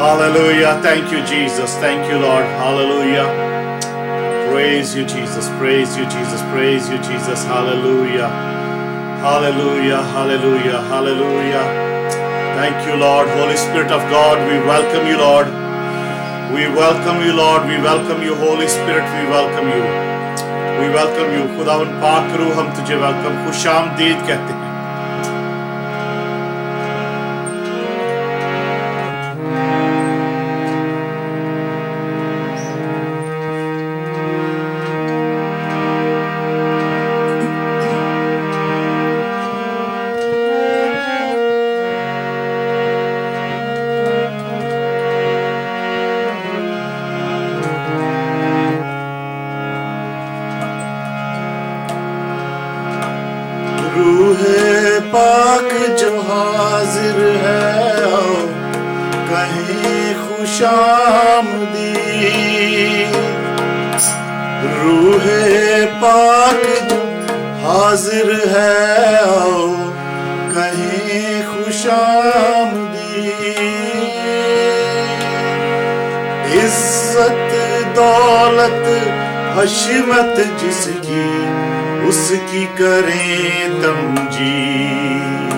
Hallelujah. Thank you, Jesus. Thank you, Lord. Hallelujah. Praise you, Jesus. Praise you, Jesus. Praise you, Jesus. Hallelujah. Hallelujah. Hallelujah. Hallelujah. Thank you, Lord. Holy Spirit of God, we welcome you, Lord. We welcome you, Lord. We welcome you, Holy Spirit. We welcome you. We welcome you. खुदावन पाक रूह हम तुझे welcome खुशामदीद कहते हैं. रूह पाक जो हाजिर है आओ कहीं खुशामदीद. रूह पाक जो हाजिर है आओ कहीं खुशामदीद. इज्जत दौलत हशमत जिसकी उसकी करें तमजीद.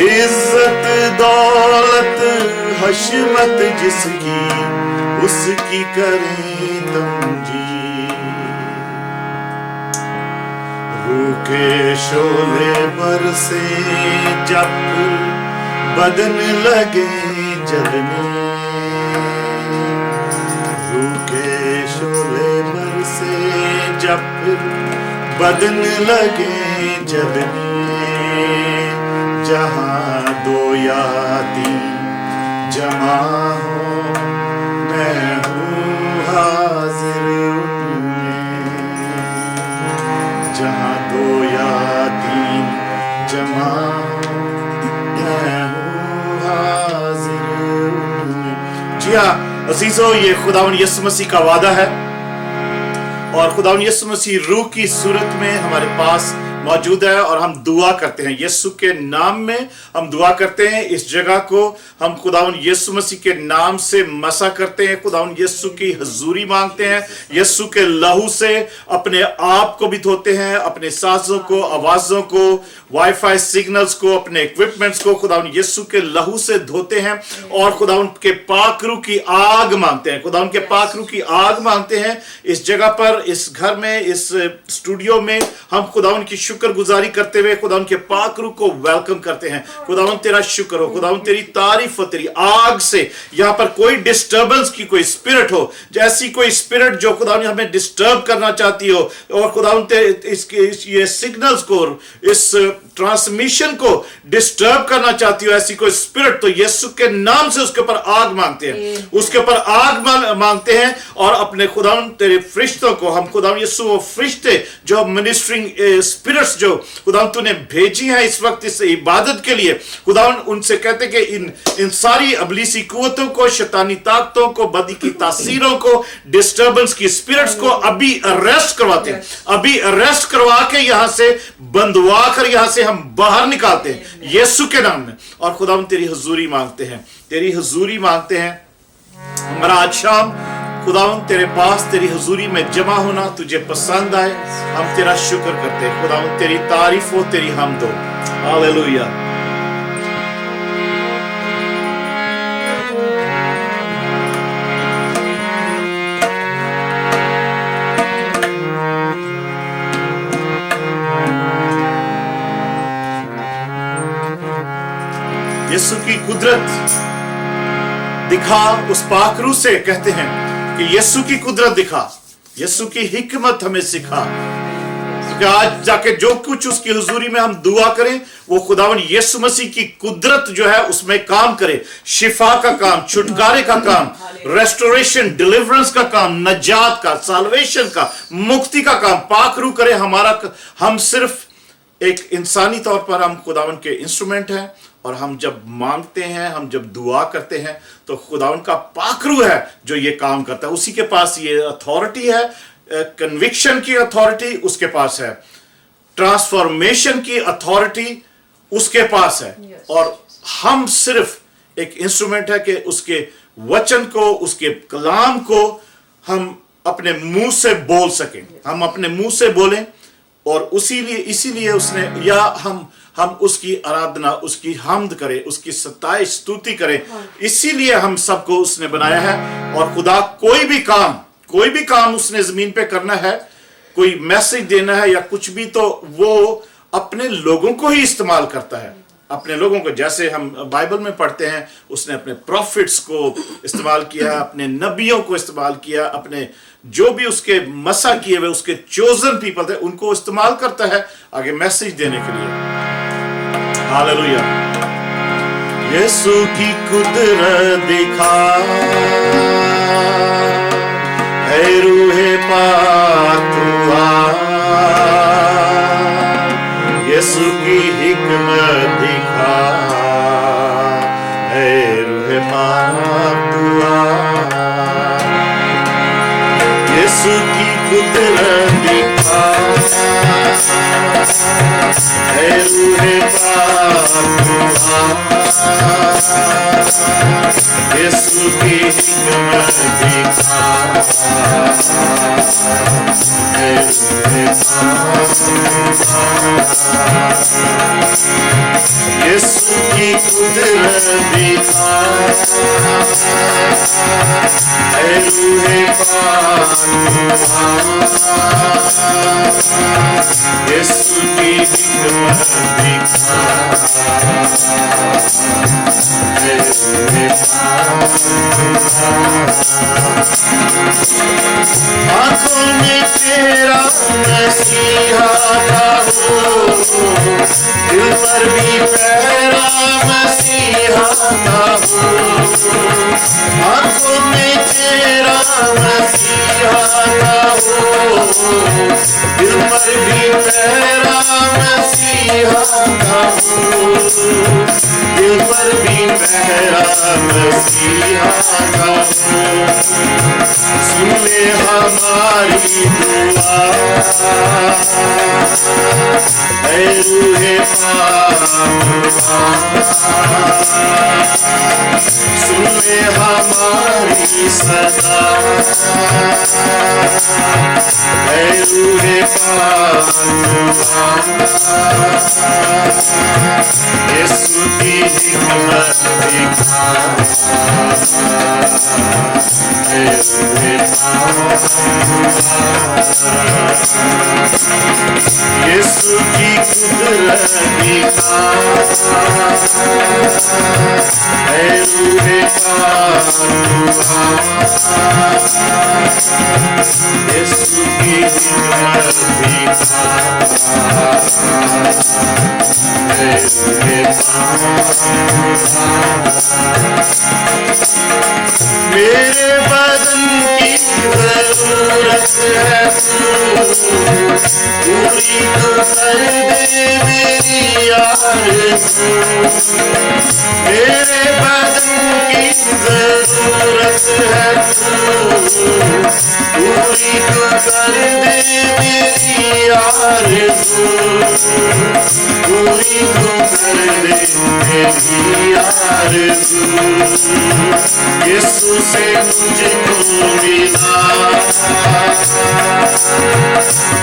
इज्जत दौलत हशमत जिसकी उसकी करें तमजीद. रूह के शोले बरसे जब बदन लगे जलने. रूह के शोले बरसे जब बदन लगे जलने. जहाँ दो या तीन जमा हो मैं हूँ हाजिर उनमें. जहाँ दो या तीन जमा हो मैं हूँ हाजिर उनमें. जी हाँ अजीजों, ये खुदावन यीशु मसीह का वादा है और खुदावन यीशु मसीह रूह की सूरत में हमारे पास मौजूद है और हम दुआ करते हैं यीशु के नाम में. हम दुआ करते हैं इस जगह को हम खुदावन यीशु मसीह के नाम से मसा करते हैं. खुदावन यीशु की हजूरी मांगते हैं. यीशु के लहू से अपने आप को भी धोते हैं, अपने सांसों को, आवाजों को, वाईफाई सिग्नल्स को, अपने इक्विपमेंट्स को खुदावन यीशु के लहू से धोते हैं और खुदावन के पाक रूह की आग मांगते हैं. खुदावन के पाक रूह की आग मांगते हैं इस जगह पर, इस घर में, इस स्टूडियो में. हम खुदावन की शुक्रगुजारी करते हुए खुदावन के पाक रूह को वेलकम करते हैं. खुदावन तेरा शुक्र हो, खुदावन तेरी तारीफ हो, तेरी आग से यहाँ पर कोई डिस्टर्बेंस की कोई स्पिरिट हो, जैसी कोई स्पिरिट जो खुदावन हमें डिस्टर्ब करना चाहती हो और खुदावन ये सिग्नल्स को, इस ट्रांसमिशन को डिस्टर्ब करना चाहती हो, ऐसी कोई स्पिरिट, तो यीशु के नाम से उसके ऊपर आग मांगते हैं. उसके ऊपर आग मांगते हैं और अपने खुदावन तेरे फरिश्तों को, हम खुदावन यीशु वो फरिश्ते जो मिनिस्ट्रिंग स्पिरिट्स जो खुदावन तूने भेजी है इस वक्त इस इबादत के लिए, खुदावन उनसे कहते कि इन सारी अबलीसी कुव्वतों को, शैतानी ताकतों को, बदी की तासीरों को, डिस्टर्बेंस की स्पिरिट्स को अभी अरेस्ट करवाते हैं. अभी अरेस्ट करवा के यहां से बंधवा कर यहां से हम बाहर निकालते हैं यीशु के नाम में. और खुदावन तेरी हजूरी मांगते हैं, तेरी हजूरी मांगते हैं. हमारा आज शाम खुदावन तेरे पास तेरी हजूरी में जमा होना तुझे पसंद आए. हम तेरा शुक्र करते हैं खुदावन, तेरी तारीफ हो, तेरी हमद हो. हालेलुया. यीशु की कुदरत दिखा उस पाक रूह से. कहते हैं कि यीशु की कुदरत दिखा, यीशु की हिकमत हमें सिखा. क्योंकि आज जाके जो कुछ उसकी हुजूरी में हम दुआ करें वो खुदावन यीशु मसीह की कुदरत जो है उसमें काम करे. शिफा का काम, छुटकारे का काम, रेस्टोरेशन, डिलीवरेंस का काम, नजात का, साल्वेशन का, मुक्ति का काम पाक रूह करे. हम सिर्फ एक इंसानी तौर पर हम खुदावन के इंस्ट्रूमेंट हैं और हम जब मांगते हैं, हम जब दुआ करते हैं तो खुदावन का पाक रूह है जो ये काम करता है. उसी के पास ये अथॉरिटी है, कन्विक्शन की अथॉरिटी उसके पास है, ट्रांसफॉर्मेशन की अथॉरिटी उसके पास है. और हम सिर्फ ایک انسٹرومنٹ ہے کہ اس کے وچن کو, اس کے کلام کو ہم اپنے منہ سے بول سکیں, ہم اپنے منہ سے بولیں, اور اسی لیے اس نے, یا ہم اس کی آرادھنا, اس کی حمد کریں, اس کی ستائش ستوتی کریں. اسی لیے ہم سب کو اس نے بنایا ہے. اور خدا کوئی بھی کام اس نے زمین پہ کرنا ہے, کوئی میسج دینا ہے یا کچھ بھی, تو وہ اپنے لوگوں کو ہی استعمال کرتا ہے, اپنے لوگوں کو. جیسے ہم بائبل میں پڑھتے ہیں, اس نے اپنے پروفٹس کو استعمال کیا, اپنے نبیوں کو استعمال کیا, اپنے جو بھی اس کے مسا کیے ہوئے اس کے چوزن پیپل تھے ان کو استعمال کرتا ہے آگے میسج دینے کے لیے. ہاللویا. یسوع کی قدرت دکھا, اے روح پاک تو آ, یسوع کی حکمت دکھا, اے روح پاک تو آ, یسوع کی قدرت دکھا, اے روح پاک تو آ, یسوع کی حکمت دکھا, اے روح پاک تو آ, یسوع کی قدرت دکھا, اے روح پاک تو آ, یسوع کی حکمت دکھا, اے روح پاک تو آ. آنکھوں میں تیرا مسیحا کا ہو, دل پر بھی پیرا مسیحا کا ہو, آنکھوں میں تیرا مسیحا کا ہو, دل پر بھی پیرا مسیحا کا ہو, دل پر بھی پیرا مسیحا کا ہو. سن لے ہماری دعا, اے روح پاک تو آ, سن لے ہماری صدا, اے روح پاک تو آ, یسوع کی حکمت دکھا, اے روح پاک تو آ, یسوع کی قدرت دکھا, اے روح پاک تو آ, یسوع کی حکمت دکھا, اے روح پاک تو آ. میرے بدن کی ضرورت ہے پوری تو کر دے میری آرزو, میرے بدن کی ضرورت ہے پوری تو کر دے میری آرزو, پوری تو کر دے میری آرزو. یسوع سے مجھ کو ملا,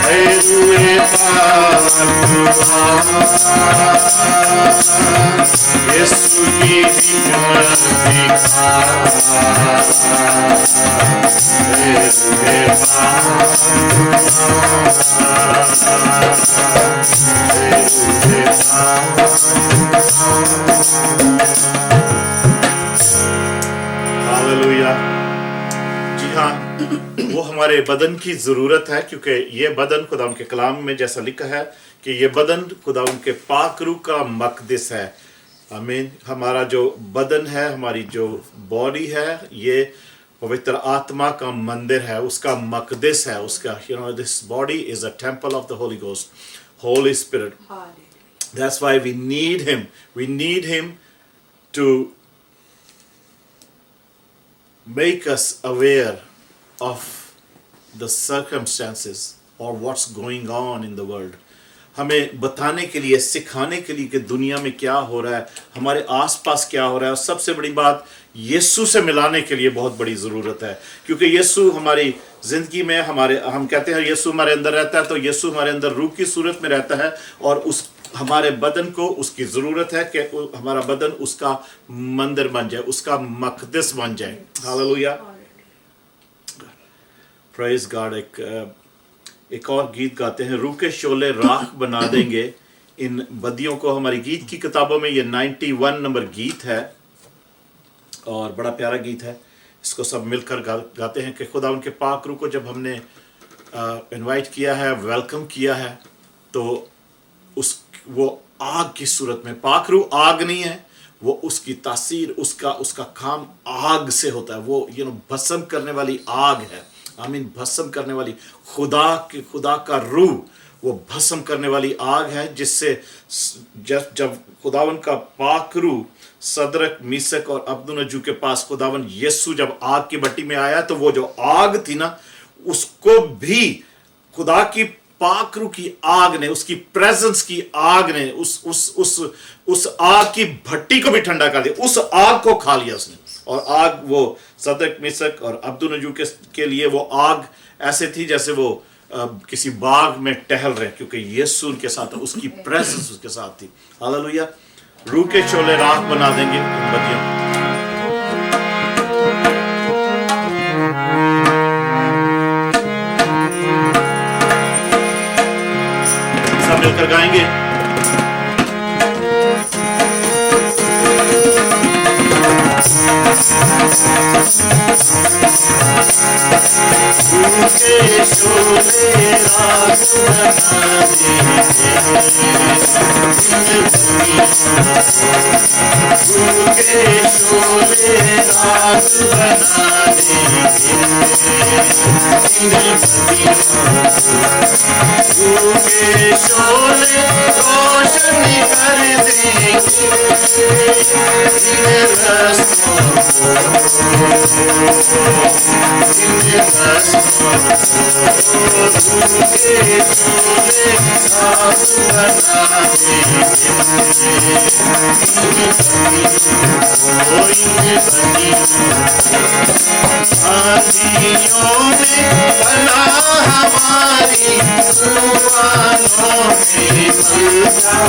اے روح پاک تو آ, یسوع کی حکمت دکھا, اے روح پاک تو آ, اے روح پاک تو آ. ہاللویا. جی ہاں, وہ ہمارے بدن کی ضرورت ہے, کیونکہ یہ بدن خدا ان کے کلام میں جیسا لکھا ہے کہ یہ بدن خدا ان کے پاک روح کا مقدس ہے. آمین. ہمارا جو بدن ہے, ہماری جو باڈی ہے, یہ پوتر آتما کا مندر ہے, اس کا مقدس ہے, اس کا this body is a temple of the Holy Ghost, Holy Spirit. That's why we need him. We need him to make us aware of the circumstances or what's going on in the world. ہمیں بتانے کے لیے، سکھانے کے لیے کہ دنیا میں کیا ہو رہا ہے، ہمارے آس پاس کیا ہو رہا ہے. اور سب سے بڑی بات یسوع سے ملانے کے لیے بہت بڑی ضرورت ہے، کیونکہ یسوع ہماری زندگی میں ہم کہتے ہیں یسوع ہمارے اندر رہتا ہے، تو یسوع ہمارے اندر روح کی صورت میں رہتا ہے، اور ہمارے بدن کو اس کی ضرورت ہے کہ ہمارا بدن اس کا مندر بن جائے، اس کا مقدس بن جائے. ہاللویا، پریز گاڈ. ایک اور گیت گاتے ہیں، روح کے شعلے راکھ بنا دیں گے ان بدیوں کو. ہماری گیت کی کتابوں میں یہ 91 نمبر گیت ہے اور بڑا پیارا گیت ہے. اس کو سب مل کر گاتے ہیں کہ خدا ان کے پاک روح کو جب ہم نے انوائٹ کیا ہے، ویلکم کیا ہے، تو وہ آگ کی صورت میں، پاک روح آگ نہیں ہے، وہ اس کی تاثیر، اس کا کام آگ سے ہوتا ہے. وہ بھسم کرنے والی آگ ہے. آمین. بھسم کرنے والی خدا کا روح وہ بھسم کرنے والی آگ ہے، جس سے جب خداون کا پاک روح صدرک، میثک اور عبدالنجو کے پاس خداون یسوع جب آگ کی بٹی میں آیا، تو وہ جو آگ تھی نا، اس کو بھی خدا کی پاک روح کی آگ نے، اس کی پریزنس کی آگ نے اس آگ کی بھٹی کو بھی ٹھنڈا کر دیا. اس آگ کو کھا لیا اس نے. اور آگ وہ صدرک، میثک اور عبدالنجو کے لیے وہ آگ ایسے تھی جیسے وہ کسی باغ میں ٹہل رہے، کیونکہ یسوع ان کے ساتھ، اس کی پریزنس اس کے ساتھ تھی. ہاللویا. روح کے شعلے راکھ بنا دیں گے ان بدیوں. سب مل کر گائیں گے. روح کے شعلے راکھ بنا دیں گے، روح کے شعلے راکھ بنا دیں گے، روح کے شعلے روشن کر دیں گے ان رستوں آندھیوں میں پناہ ہماری، طوفانوں میں مل جا.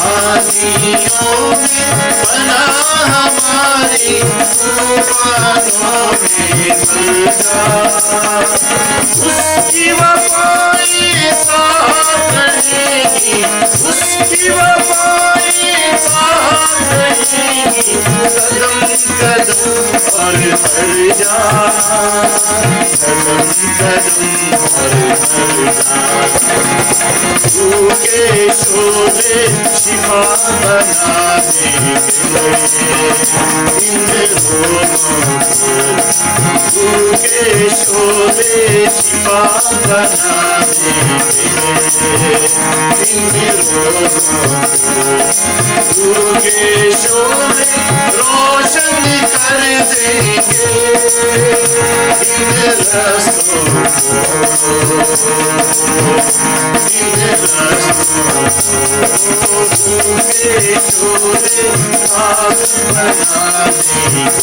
آندھیوں میں پناہ ہماری، طوفانوں میں مل جا. اس کی وفائی ساتھ رہے گی، اس کی وفائی ساتھ رہے گی، قدم قدم اور ہر جا، قدم قدم اور ہر جا. روح کے شعلے شفا بنا دیں گے ان روحوں کو، روح کے شعلے شفا بنا دیں گے ان روحوں کو، روح کے شعلے روشن کر دیں گے ان رستوں کو، ان رستوں کو. روح کے شعلے راکھ بنا دیں گے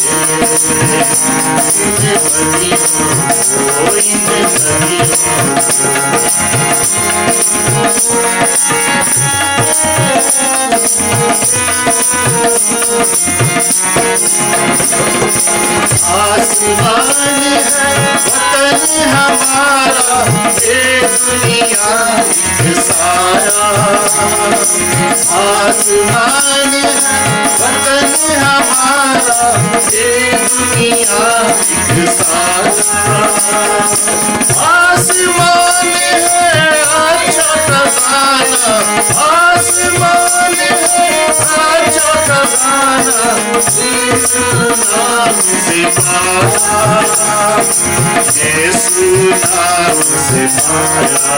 ان بدیوں کو، ان بدیوں کو. آسمان ہے وطن ہمارا، یہ دنیا ایک سایہ. آسمان ہے وطن ہمارا، یہ دنیا ایک سایہ. آسمان ہے اچھا خزانہ، آسمان ہے اچھا خزانہ، یسوع نام سے پایا، یسوع نام سے پایا.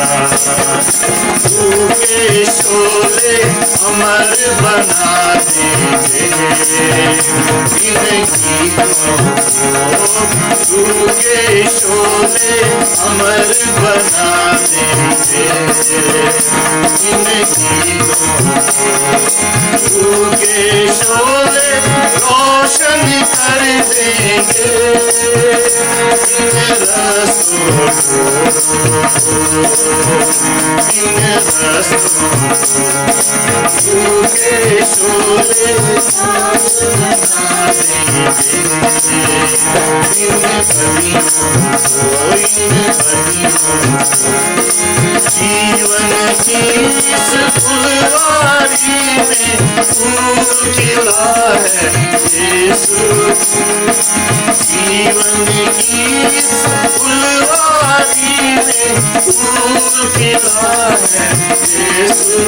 روح के शोले अमर बना देंगे इन गीतों को, रूह के शोले अमर बना देंगे इन गीतों को, रूह के शोले रोशन कर देंगे इन रस्तों इन रस्तों रूह के शोले बना देंगे इन बलियों को, इन बलियों को। जीवन की इस फुलवारी में फूल खिला है यीशु, जीवन की इस फुलवारी में फूल खिला है यीशु।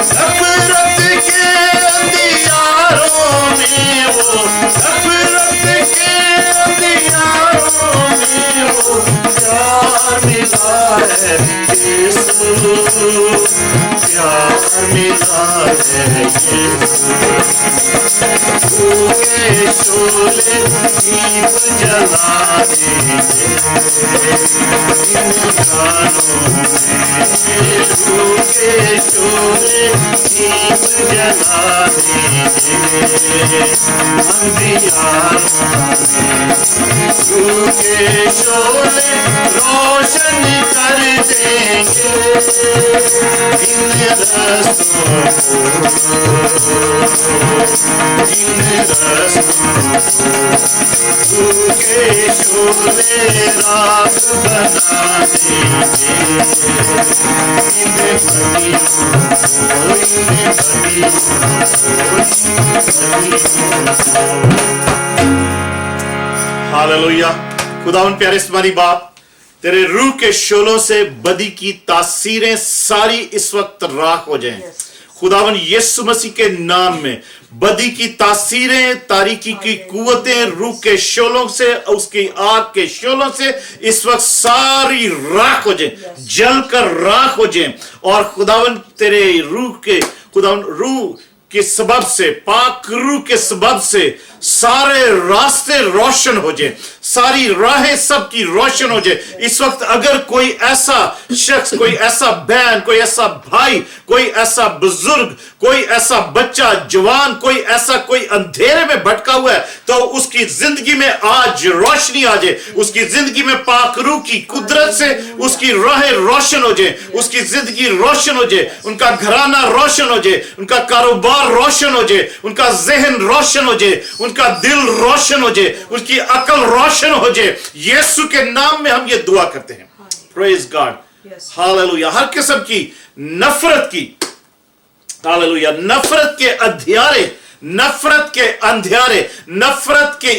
नफरत के अंधियारों में वो, नफरत के अंधियारों में वो प्यार मिला है यीशु, प्यार मिला है यीशु। रूह के शोले दीप जला देंगे इन गानों में, रूह के शोले दीप जला देंगे अंधियारों में, रूह के शोले रोशन कर देंगे इन रस्तों को, इन रस्तों को, रूह के शोले रात बना देंगे इन बलियों को, इन बलियों को। हालेलुया। खुदावन प्यारे तुम्हारी बात, तेरे रूह के शोलों से बदी की तासीरें सारी इस वक्त राख हो जाएं। खुदावन यीशु मसीह के नाम में बदी की तासीरें, तारीकी की कुव्वतें रूह के शोलों से, उसकी आग के शोलों से इस वक्त सारी राख हो जाएं, जल कर राख हो जाएं। और खुदावन तेरे रूह के, खुदावन रूह के सबब से, पाक रूह के सबब से सारे रास्ते रोशन हो जाए, सारी राहें सबकी रोशन हो जाए। इस वक्त अगर कोई ऐसा शख्स, कोई ऐसा बहन, कोई ऐसा भाई, कोई ऐसा बुजुर्ग, कोई ऐसा बच्चा, जवान, कोई ऐसा कोई अंधेरे में भटका हुआ है, तो उसकी जिंदगी में आज रोशनी आ जाए, उसकी जिंदगी में पाक रूह की कुदरत से उसकी राहें रोशन हो जाए, उसकी जिंदगी रोशन हो जाए, उनका घराना रोशन हो जाए, उनका कारोबार रोशन हो जाए, उनका जहन रोशन हो जाए, उनका दिल रोशन हो जाए, उसकी अकल रोशन हो जाए। यीशु के नाम में हम ये दुआ करते हैं। Praise God, hallelujah. हर किस्म की नफरत की, हालेलुया, नफरत के अंधियारे, नफरत के अंधियारे, नफरत के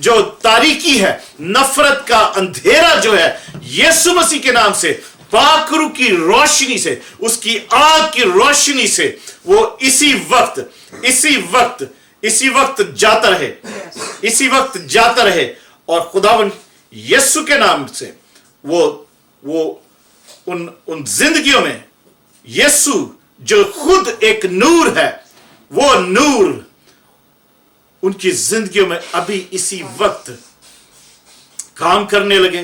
जो तारीकी है, नफरत का अंधेरा जो है, यीशु मसीह के नाम से, पाक रूह की रोशनी से, उसकी आग की रोशनी से वो इसी वक्त जाता रहे, इसी वक्त जाता रहे। और खुदावन यीशु के नाम से वो उन जिंदगियों में, यीशु जो खुद एक नूर है, वो नूर उनकी जिंदगियों में अभी इसी वक्त काम करने लगे,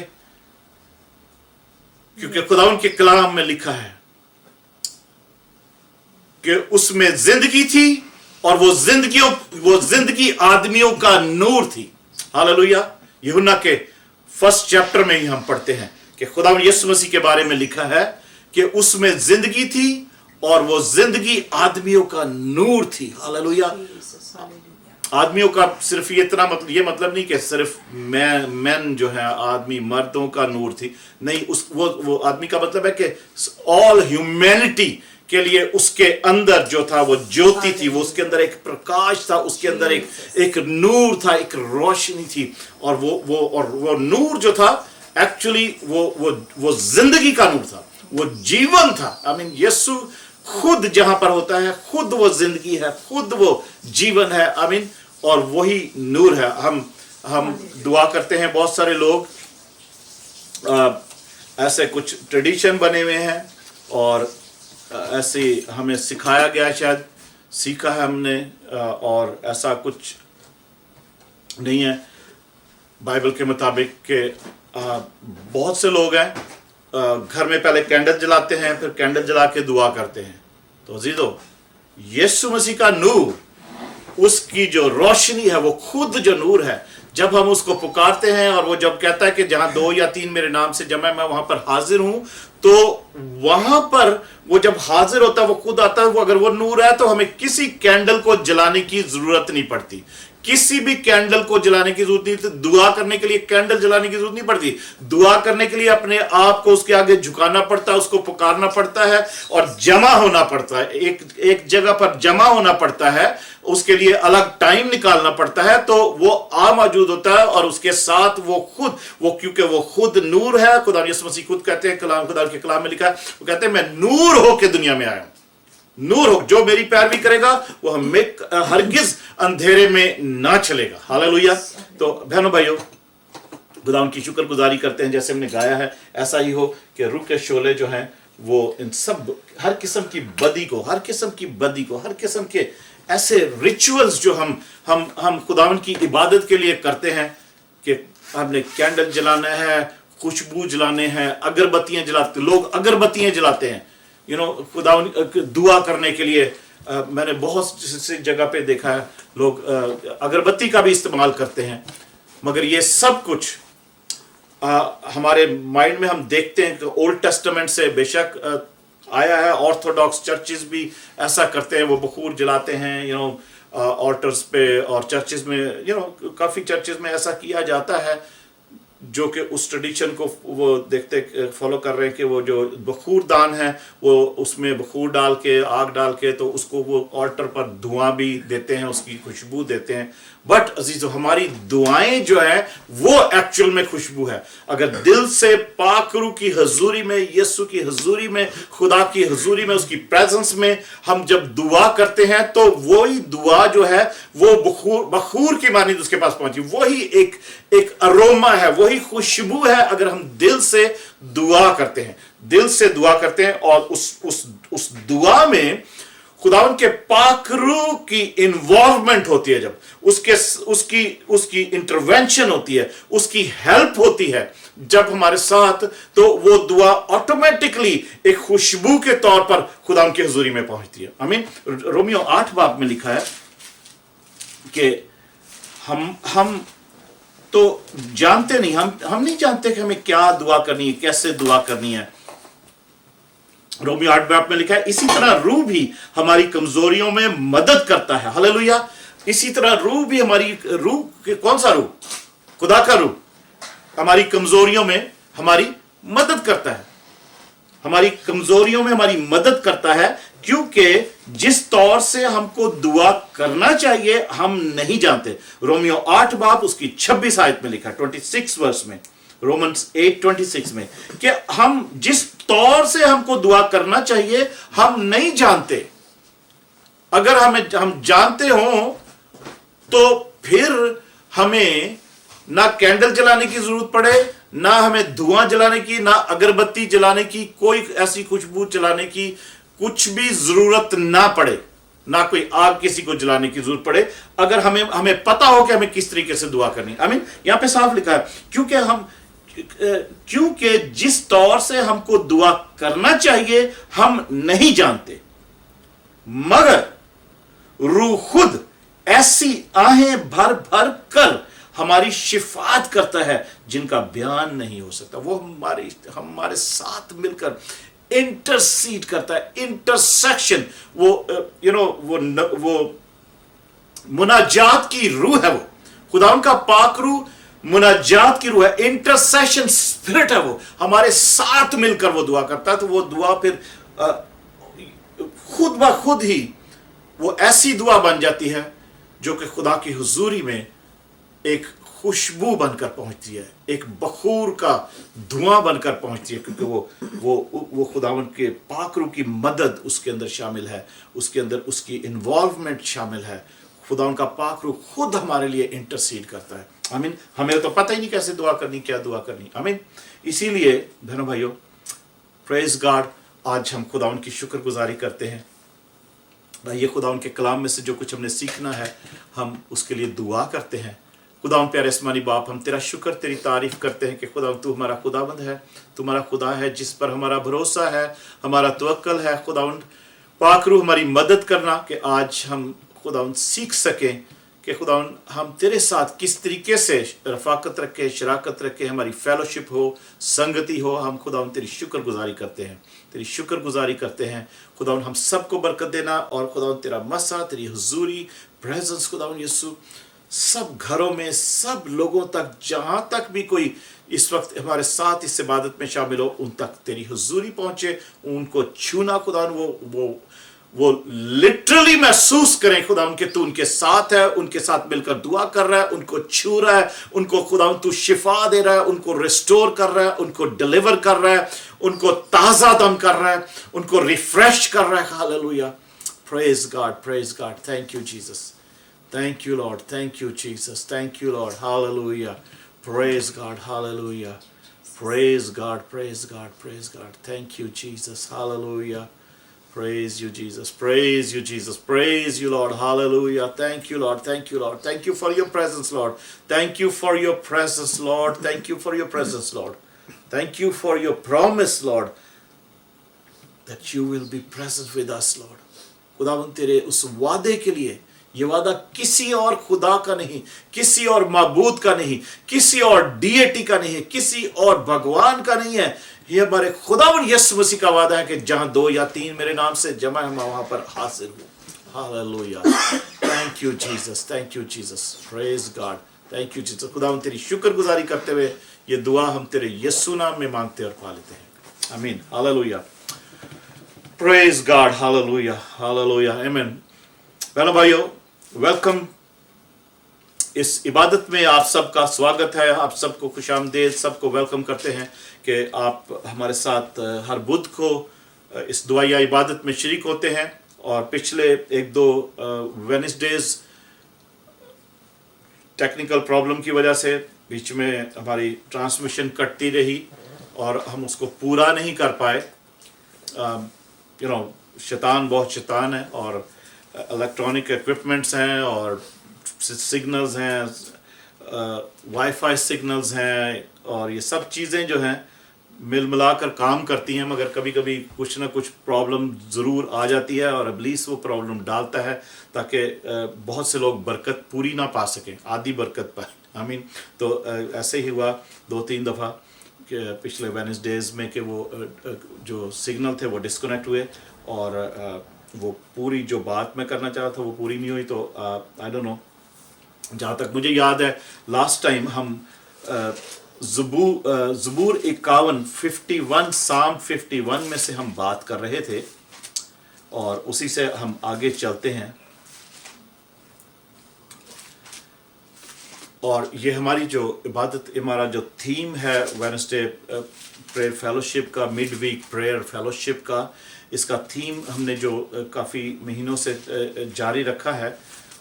क्योंकि खुदावन के कलाम में लिखा है कि उसमें जिंदगी थी और वो जिंदगी आदमियों का नूर थी। हालेलुया। यूहन्ना के 1 चैप्टर में ही हम पढ़ते हैं कि खुदावन यीशु मसीह के बारे में लिखा है कि उसमें जिंदगी थी और वो जिंदगी आदमियों का नूर थी। हालेलुया। आदमियों का सिर्फ ये मतलब नहीं कि सिर्फ मैन जो है, आदमी मर्दों का नूर थी, नहीं, वो आदमी का मतलब है कि ऑल ह्यूमैनिटी के लिए उसके अंदर जो था वो ज्योति थी, वो उसके अंदर एक प्रकाश था, उसके अंदर एक नूर था, एक रोशनी थी। और वो नूर जो था एक्चुअली वो जिंदगी का नूर था, वो जीवन था। आई मीन यीशु खुद जहां पर होता है, खुद वो जिंदगी है, खुद वो जीवन है। आई मीन और वही नूर है। हम दुआ करते हैं। बहुत सारे लोग ऐसे कुछ ट्रेडिशन बने हुए हैं और ऐसे हमें सिखाया गया, शायद सीखा है हमने, और ऐसा कुछ नहीं है बाइबल के मुताबिक कि बहुत से लोग हैं घर में पहले कैंडल जलाते हैं, फिर कैंडल जला के दुआ करते हैं। तो अजीजों, यीशु मसीह का नूर, उसकी जो रोशनी है, वो खुद जो नूर है, जब हम उसको पुकारते हैं और वो जब कहता है कि जहां 2 या 3 मेरे नाम से जमा मैं वहां पर हाजिर हूं, तो वहां पर वो जब हाजिर होता है वो खुद आता है। वो अगर वो नूर है तो हमें किसी कैंडल को जलाने की जरूरत नहीं पड़ती, किसी भी कैंडल को जलाने की जरूरत नहीं, दुआ करने के लिए कैंडल जलाने की जरूरत नहीं पड़ती। दुआ करने के लिए अपने आप को उसके आगे झुकाना पड़ता है, उसको पुकारना पड़ता है और जमा होना पड़ता है, एक जगह पर जमा होना पड़ता है, उसके लिए अलग टाइम निकालना पड़ता है, तो वो आ मौजूद होता है और उसके साथ वो क्योंकि वो खुद नूर है। खुदा यीशु मसीह खुद कहते हैं, खुदा के कलाम में लिखा है, वो कहते हैं मैं नूर होके दुनिया में आया हूं, नूर हो, जो मेरी पैरवी करेगा वो हमें हरगिज अंधेरे में ना चलेगा। हालेलुया। तो बहनों भाइयों, खुदा उनकी शुक्रगुजारी करते हैं, जैसे हमने गाया है ऐसा ही हो कि रूह के शोले जो हैं वो इन सब हर किस्म की बदी को, हर किस्म के ऐसे रिचुअल्स जो हम खुदावन की इबादत के लिए करते हैं कि हमने कैंडल जलाना है, खुशबू जलाने हैं, अगरबत्तियां जलाते, लोग अगरबत्तियां जलाते हैं, खुदावन दुआ करने के लिए। मैंने बहुत सी जगह पे देखा है लोग अगरबत्ती का भी इस्तेमाल करते हैं, मगर ये सब कुछ हमारे माइंड में हम देखते हैं कि ओल्ड टेस्टामेंट से बेशक आया है। ऑर्थोडॉक्स चर्चेस भी ऐसा करते हैं, वो बखूर जलाते हैं ऑल्टर्स पे, और चर्चेस में काफ़ी चर्चेस में ऐसा किया जाता है, जो कि उस ट्रेडिशन को वो देखते फॉलो कर रहे हैं कि वो जो बखूर दान है वो उसमें बखूर डाल के, आग डाल के, तो उसको वो ऑल्टर पर धुआं भी देते हैं, उसकी खुशबू देते हैं। बट अजीजों, हमारी दुआएं जो है वो एक्चुअल में खुशबू है। अगर दिल से पाक रूह की हजूरी में, यीशु की हजूरी में, खुदा की हजूरी में, उसकी प्रेजेंस में हम जब दुआ करते हैं, तो वही दुआ जो है वो बखूर की मानिंद उसके पास पहुंची, वही एक अरोमा है, वही खुशबू है। अगर हम दिल से दुआ करते हैं और उस दुआ में खुदावन के पाक रूह की इन्वॉल्वमेंट होती है, जब उसकी इंटरवेंशन होती है, उसकी हेल्प होती है जब हमारे साथ, तो वो दुआ ऑटोमेटिकली एक खुशबू के तौर पर खुदावन की हुजूरी में पहुंचती है। आमीन। रोमियो 8 बाब में लिखा है कि हम तो जानते नहीं, हम नहीं जानते कि हमें क्या दुआ करनी है, कैसे दुआ करनी है। रोमियो 8 बाब में लिखा है, इसी तरह रूह भी हमारी कमजोरियों में मदद करता है। हालेलुया। इसी तरह रूह भी हमारी रूह, कौन सा रूह? खुदा का रूह हमारी कमजोरियों में हमारी मदद करता है, हमारी कमजोरियों में हमारी मदद करता है, क्योंकि जिस तौर से हमको दुआ करना चाहिए हम नहीं जानते। रोमियो 8 बाब उसकी 26 आयत में लिखा, 26 वर्ष में, रोमन्स 8:26 में, कि हम जिस तौर से हमको दुआ करना चाहिए हम नहीं जानते। अगर हम जानते हो तो फिर हमें ना कैंडल जलाने की जरूरत पड़े, ना हमें धुआं जलाने की, ना अगरबत्ती जलाने की, कोई ऐसी खुशबू जलाने की कुछ भी जरूरत ना पड़े, ना कोई आग किसी को जलाने की जरूरत पड़े, अगर हमें पता हो कि हमें किस तरीके से दुआ करनी। आई मीन, यहां पे साफ लिखा है, क्योंकि जिस तौर से हमको दुआ करना चाहिए हम नहीं जानते, मगर रूह खुद ऐसी आहें भर भर कर हमारी शिफात करता है जिनका बयान नहीं हो सकता। वो हमारे साथ मिलकर इंटरसीड करता है, इंटरसेक्शन, वो मुनाजात की रूह है, वो खुदावन का पाक रूह मुनाजात की रूह है, इंटरसेशन स्पिरिट है, वो हमारे साथ मिलकर वो दुआ करता है। तो वो दुआ फिर खुद ब खुद ही वो ऐसी दुआ बन जाती है जो कि खुदा की हुजूरी में एक खुशबू बनकर पहुंचती है, एक बखूर का धुआं बनकर पहुंचती है, क्योंकि वो खुदावन के पाक रूह की मदद उसके अंदर शामिल है, उसके अंदर उसकी इन्वॉल्वमेंट शामिल है। खुदावन का पाक रूह खुद हमारे लिए इंटरसीड करता है। आमीन। हमें तो पता ही नहीं कैसे दुआ करनी, क्या दुआ करनी। आमीन। इसीलिए बहनों भाइयों, प्रेज गॉड, आज हम खुदावन की शुक्रगुजारी करते हैं। ये खुदावन के कलाम में से जो कुछ हमने सीखना है हम उसके लिए दुआ करते हैं। खुदावन प्यारे आसमानी बाप, हम तेरा शुक्र तेरी तारीफ करते हैं कि खुदावन तू हमारा खुदाबंद है, तुम्हारा खुदा है जिस पर हमारा भरोसा है, हमारा तवक्कल है। खुदावन पाक रूह हमारी मदद करना कि आज हम खुदावन सीख सकें कि खुदावन हम तेरे साथ किस तरीके से रफाकत रखें, शराकत रखें, हमारी फेलोशिप हो, संगति हो। हम खुदावन तेरी शुक्रगुजारी करते हैं, तेरी शुक्रगुजारी करते हैं। खुदावन हम सबको बरकत देना और खुदावन तेरा मसा, तेरी हुजूरी, प्रेजेंस खुदावन यीशु सब घरों में, सब लोगों तक, जहाँ तक भी कोई इस वक्त हमारे साथ इस इबादत में शामिल हो, उन तक तेरी हुजूरी पहुँचे, उनको छूना खुदावन वो लिटरली महसूस करें खुदा उनके तू उनके साथ है, उनके साथ मिलकर दुआ कर रहा है, उनको छू रहा है, उनको खुदा तू शिफा दे रहा है, उनको रिस्टोर कर रहा है, उनको डिलीवर कर रहा है, उनको ताज़ा दम कर रहा है, उनको रिफ्रेश कर रहा है। Hallelujah, praise God, thank you Jesus, thank you Lord, thank you Jesus, thank you Lord, hallelujah, praise God, hallelujah, praise God, thank you Jesus, hallelujah. Praise you, Jesus. Praise you, Jesus. Praise you, Lord. Hallelujah. Thank you, Lord. Thank you, Lord. Thank you for your presence, Lord. Thank you for your presence, Lord. Thank you for your presence, Lord. Thank you for your promise, Lord, that you will be present with us, Lord. खुदावन तेरे उस वादे के लिए, ये वादा किसी और खुदा का नहीं, किसी और माबूद का नहीं, किसी और डीएटी का नहीं है, किसी और भगवान का नहीं है। ये हमारे खुदावन यीशु मसीह का वादा है कि जहां 2 या 3 मेरे नाम से जमा है मैं वहां पर हाजिर हूं। Hallelujah, thank you Jesus, thank you Jesus, praise God, thank you Jesus. खुदावन तेरी शुक्रगुजारी करते हुए ये दुआ हम तेरे यीशु नाम में मांगते और पा लेते हैं, आमीन। Hallelujah, praise God, hallelujah, hallelujah, आमीन। बहनों भाइयों, वेलकम। इस इबादत में आप सबका स्वागत है, आप सबको खुशामदीद, सबको वेलकम करते हैं कि आप हमारे साथ हर बुध को इस दुआया इबादत में शरीक होते हैं। और पिछले 1-2 वेडनेसडेज टेक्निकल प्रॉब्लम की वजह से बीच में हमारी ट्रांसमिशन कटती रही और हम उसको पूरा नहीं कर पाए। शैतान बहुत शैतान है और इलेक्ट्रॉनिक इक्विपमेंट्स हैं और सिग्नल्स हैं, वाईफाई सिग्नल्स हैं और ये सब चीज़ें जो हैं मिल मिला कर काम करती हैं, मगर कभी कभी कुछ ना कुछ प्रॉब्लम ज़रूर आ जाती है और इब्लीस वो प्रॉब्लम डालता है ताकि बहुत से लोग बरकत पूरी ना पा सकें, आधी बरकत पाए, आमीन। तो ऐसे ही हुआ 2-3 दफ़ा पिछले वेडनेसडेज में कि वो जो सिग्नल थे वो डिस्कनेक्ट हुए और वो पूरी जो बात मैं करना चाह रहा था वो पूरी नहीं हुई। तो आई डोंट नो, जहाँ तक मुझे याद है लास्ट टाइम हम ज़बूर 51 साम 51 में से हम बात कर रहे थे और उसी से हम आगे चलते हैं। और ये हमारी जो इबादत, हमारा जो थीम है वेडनेसडे प्रेयर फेलोशिप का, मिड वीक प्रेयर फेलोशिप का, इसका थीम हमने जो काफ़ी महीनों से जारी रखा है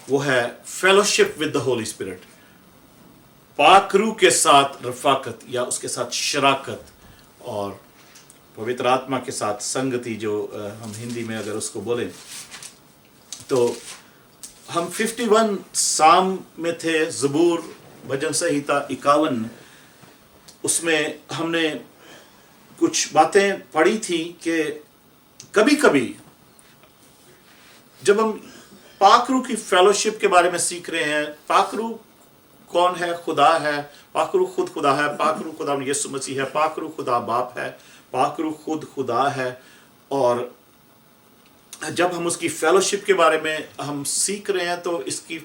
वो है fellowship with the Holi spirit, पाक रूह के साथ रफाकत या उसके साथ शराकत और पवित्र आत्मा के साथ संगति, जो हम हिंदी में अगर उसको बोलें। तो हम 51 साम में थे, ज़बूर भजन संहिता 51, उसमें हमने कुछ बातें पढ़ी थी कि कभी कभी जब हम पाक रूह की फेलोशिप के बारे में सीख रहे हैं, पाक रूह कौन है? खुदा है। पाक रूह खुद खुदा है, पाक रूह खुदा यीशु मसीह है, पाक रूह खुदा बाप है, पाक रूह खुद खुदा है। और जब हम उसकी फेलोशिप के बारे में हम सीख रहे हैं तो इसकी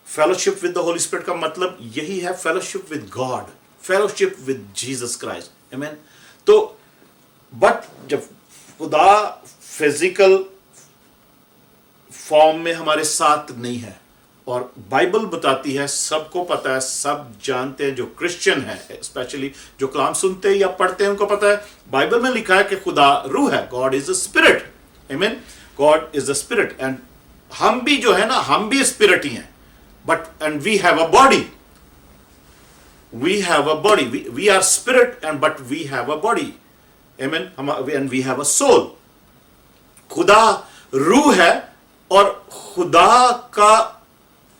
fellowship with the Holi spirit का मतलब यही है, fellowship with God, fellowship with Jesus Christ, आमीन। तो बट जब खुदा फिजिकल फॉर्म में हमारे साथ नहीं है, और बाइबल बताती है, सबको पता है, सब जानते हैं, जो क्रिश्चियन है स्पेशली, जो कलाम सुनते हैं या पढ़ते हैं उनको पता है, बाइबल में लिखा है कि खुदा रूह है, गॉड इज अ स्पिरिट, आमीन, God is a spirit. And हम भी जो है ना, हम भी स्पिरिट ही हैं, but and we have a body, we have a body, we are spirit and but we have a body. Amen. And we have a soul. खुदा रूह है और खुदा का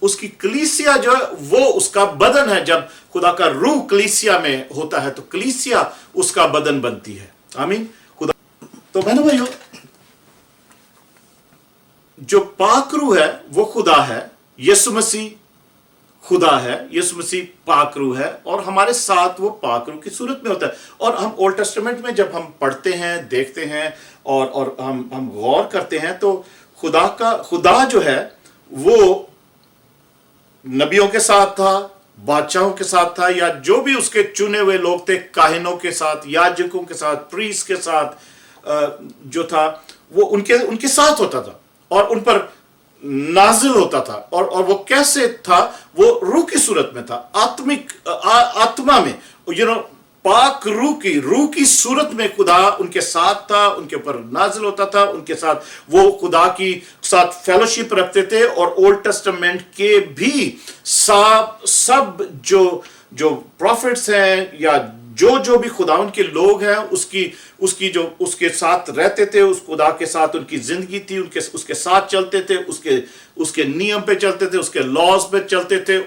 उसकी कलीसिया जो है वो उसका बदन है. जब खुदा का रूह कलीसिया में होता है तो कलीसिया उसका बदन बनती है. आमीन. खुदा तो बहनों भाइयों, जो पाक रूह है वो खुदा है. यीशु मसीह खुदा है, यीशु मसीह पाक रूह है और हमारे साथ वो पाक रूह की सूरत में होता है. और हम ओल्ड टेस्टामेंट में जब हम पढ़ते हैं, देखते हैं और हम गौर करते हैं तो खुदा जो है वो नबियों के साथ था, बादशाहों के साथ था, या जो भी उसके चुने हुए लोग थे, काहिनों के साथ, याजकों के साथ, प्रीस्ट के साथ जो था वो उनके साथ होता था और उन पर नाजिल होता था. और वो कैसे था? वो रूह की सूरत में था, आत्मा में, पाक रूह की सूरत में खुदा उनके साथ था, उनके ऊपर नाजिल होता था, उनके साथ वो खुदा की साथ फेलोशिप रखते थे. और ओल्ड टेस्टामेंट के भी सब जो प्रॉफिट्स हैं या जो भी खुदावन के लोग हैं उसकी जो उसके साथ रहते थे, उस खुदा के साथ उनकी जिंदगी थी, उसके साथ चलते थे, उसके नियम पे चलते थे, उसके लॉज पे चलते थे,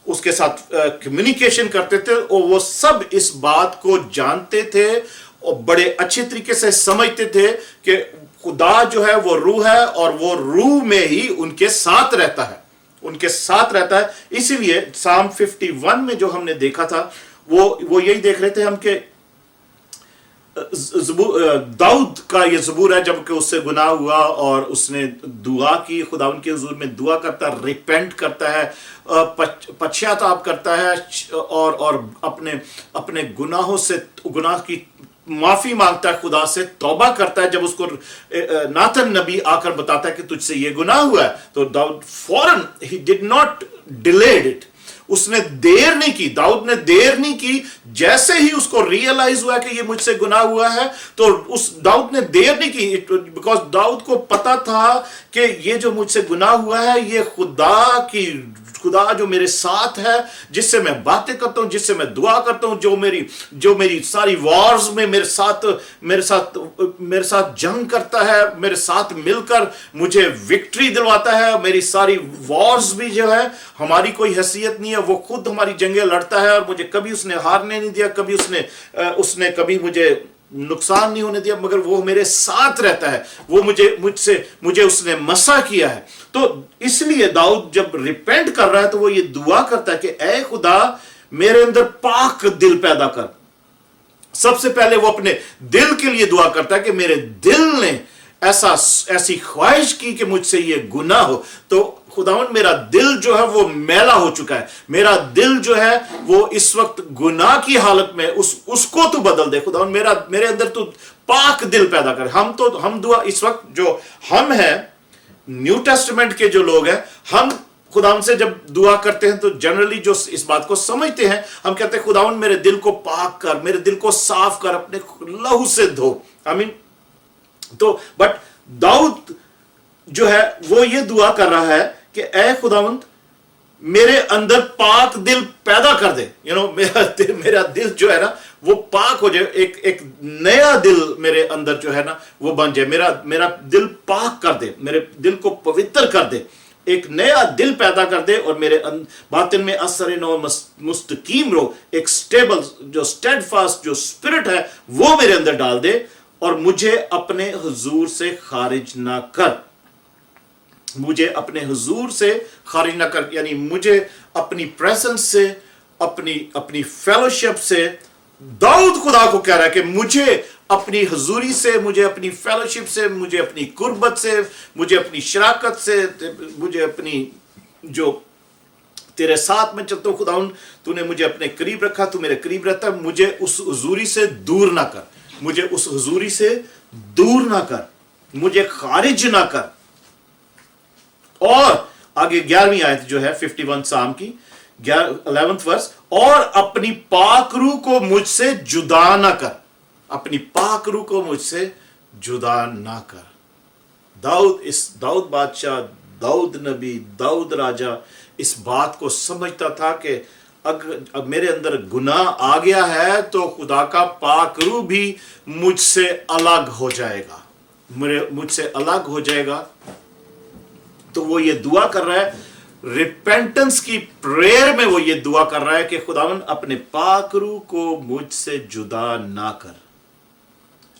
उसके साथ कम्युनिकेशन करते थे. और वो सब इस बात को जानते थे और बड़े अच्छे तरीके से समझते थे कि खुदा जो है वो रूह है और वो रूह में ही उनके साथ रहता है. इसीलिए साम 51 में जो हमने देखा था वो यही देख रहे थे हम कि दाऊद का ये ज़बूर है जबकि उससे गुनाह हुआ और उसने दुआ की, खुदा उनके हुजूर में दुआ करता है, रिपेंट करता है, पश्चाताप करता है और अपने गुनाहों से गुनाह की माफी मांगता है, खुदा से तौबा करता है. जब उसको नाथन नबी आकर बताता है कि तुझसे ये गुनाह हुआ है तो दाऊद फौरन he did not delayed it, उसने देर नहीं की, दाऊद ने देर नहीं की. जैसे ही उसको रियलाइज हुआ कि ये मुझसे गुनाह हुआ है तो उस दाऊद ने देर नहीं की, बिकॉज दाऊद को पता था कि ये जो मुझसे गुनाह हुआ है ये खुदा जो मेरे साथ है, जिससे मैं बातें करता हूं, जिससे मैं दुआ करता हूं, जो मेरी सारी वॉर्स में मेरे साथ जंग करता है, मेरे साथ मिलकर मुझे विक्ट्री दिलवाता है. मेरी सारी वॉर्स भी जो है, हमारी कोई हैसियत नहीं है, वो खुद हमारी जंगें लड़ता है और मुझे कभी उसने हारने नहीं दिया, कभी उसने कभी मुझे नुकसान नहीं होने दिया, मगर वो मेरे साथ रहता है, वो मुझे उसने मसा किया है. तो इसलिए दाऊद जब रिपेंट कर रहा है तो वो ये दुआ करता है कि ऐ खुदा मेरे अंदर पाक दिल पैदा कर. सबसे पहले वो अपने दिल के लिए दुआ करता है कि मेरे दिल ने ऐसी ख्वाहिश की कि मुझसे ये गुनाह हो. तो खुदावन मेरा दिल जो है वो मैला हो चुका है, मेरा दिल जो है वो इस वक्त गुनाह की हालत में, उसको तू बदल दे. खुदावन मेरे अंदर तू पाक दिल पैदा कर. हम दुआ इस वक्त जो हम हैं न्यू टेस्टामेंट के जो लोग हैं, हम खुदावन से जब दुआ करते हैं तो जनरली जो इस बात को समझते हैं, हम कहते हैं खुदावन मेरे दिल को पाक कर, मेरे दिल को साफ कर, अपने लहू से धो. आमीन. तो बट दाऊद जो है वो ये दुआ कर रहा है कि ऐ खुदावंत मेरे अंदर पाक दिल पैदा कर दे. मेरा दिल जो है ना वो पाक हो जाए, एक नया दिल मेरे अंदर जो है ना वो बन जाए. मेरा दिल पाक कर दे, मेरे दिल को पवित्र कर दे, एक नया दिल पैदा कर दे और मेरे बातिन में असर नो मुस्तकीम रो, एक स्टेबल जो स्टेडफास्ट जो स्पिरिट है वो मेरे अंदर डाल दे और मुझे अपने हुजूर से खारिज ना कर. मुझे अपने हुजूर से खारिज ना कर, यानी मुझे अपनी प्रेजेंस से, अपनी फेलोशिप से, दाऊद खुदा को कह रहा है कि मुझे अपनी हुजूरी से, मुझे अपनी फेलोशिप से, मुझे अपनी कुर्बत से, मुझे अपनी शराकत से, मुझे अपनी जो तेरे साथ में चलता हूं खुदाउन, तूने मुझे अपने करीब रखा, तू मेरे करीब रहता है, मुझे उस हुजूरी से दूर ना कर, मुझे उस हुजूरी से दूर ना कर, मुझे खारिज ना कर. और आगे 11वीं आयत जो है 51 साम की 11th वर्स, और अपनी पाक रूह को मुझसे जुदा ना कर, अपनी पाक रूह को मुझसे जुदा ना कर. दाऊद बादशाह, दाऊद नबी, दाऊद राजा इस बात को समझता था कि अब मेरे अंदर गुनाह आ गया है तो खुदा का पाक रूह भी मुझसे अलग हो जाएगा, मुझसे अलग हो जाएगा। तो वो ये दुआ कर रहा है, रिपेंटेंस की प्रेयर में वो ये दुआ कर रहा है कि खुदावन अपने पाक रूह को मुझसे जुदा ना कर,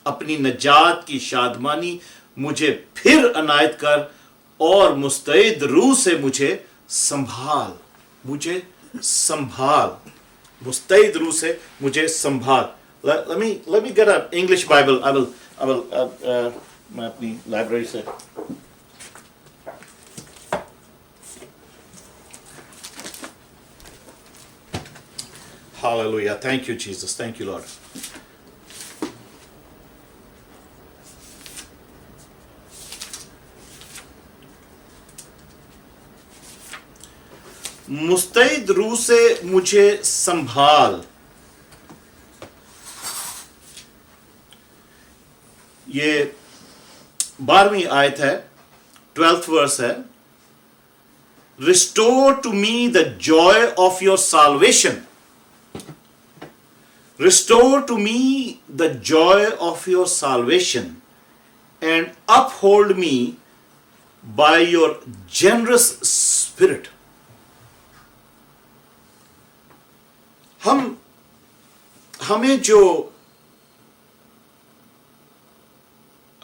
अपनी नजात की शादमानी मुझे फिर अनायत कर और मुस्तैद रूह से मुझे संभाल, मुझे संभाल, मुस्तैद रूह से मुझे संभाल। Let me get an English Bible. I will मैं अपनी लाइब्रेरी से Hallelujah. Thank you, Jesus. Thank you, Lord. मुस्तैद रूह से मुझे संभाल, ये 12वीं आयत है, 12th वर्स है। Restore to me the joy of your salvation. Restore to me the joy of your salvation and uphold me by your generous spirit. हमें जो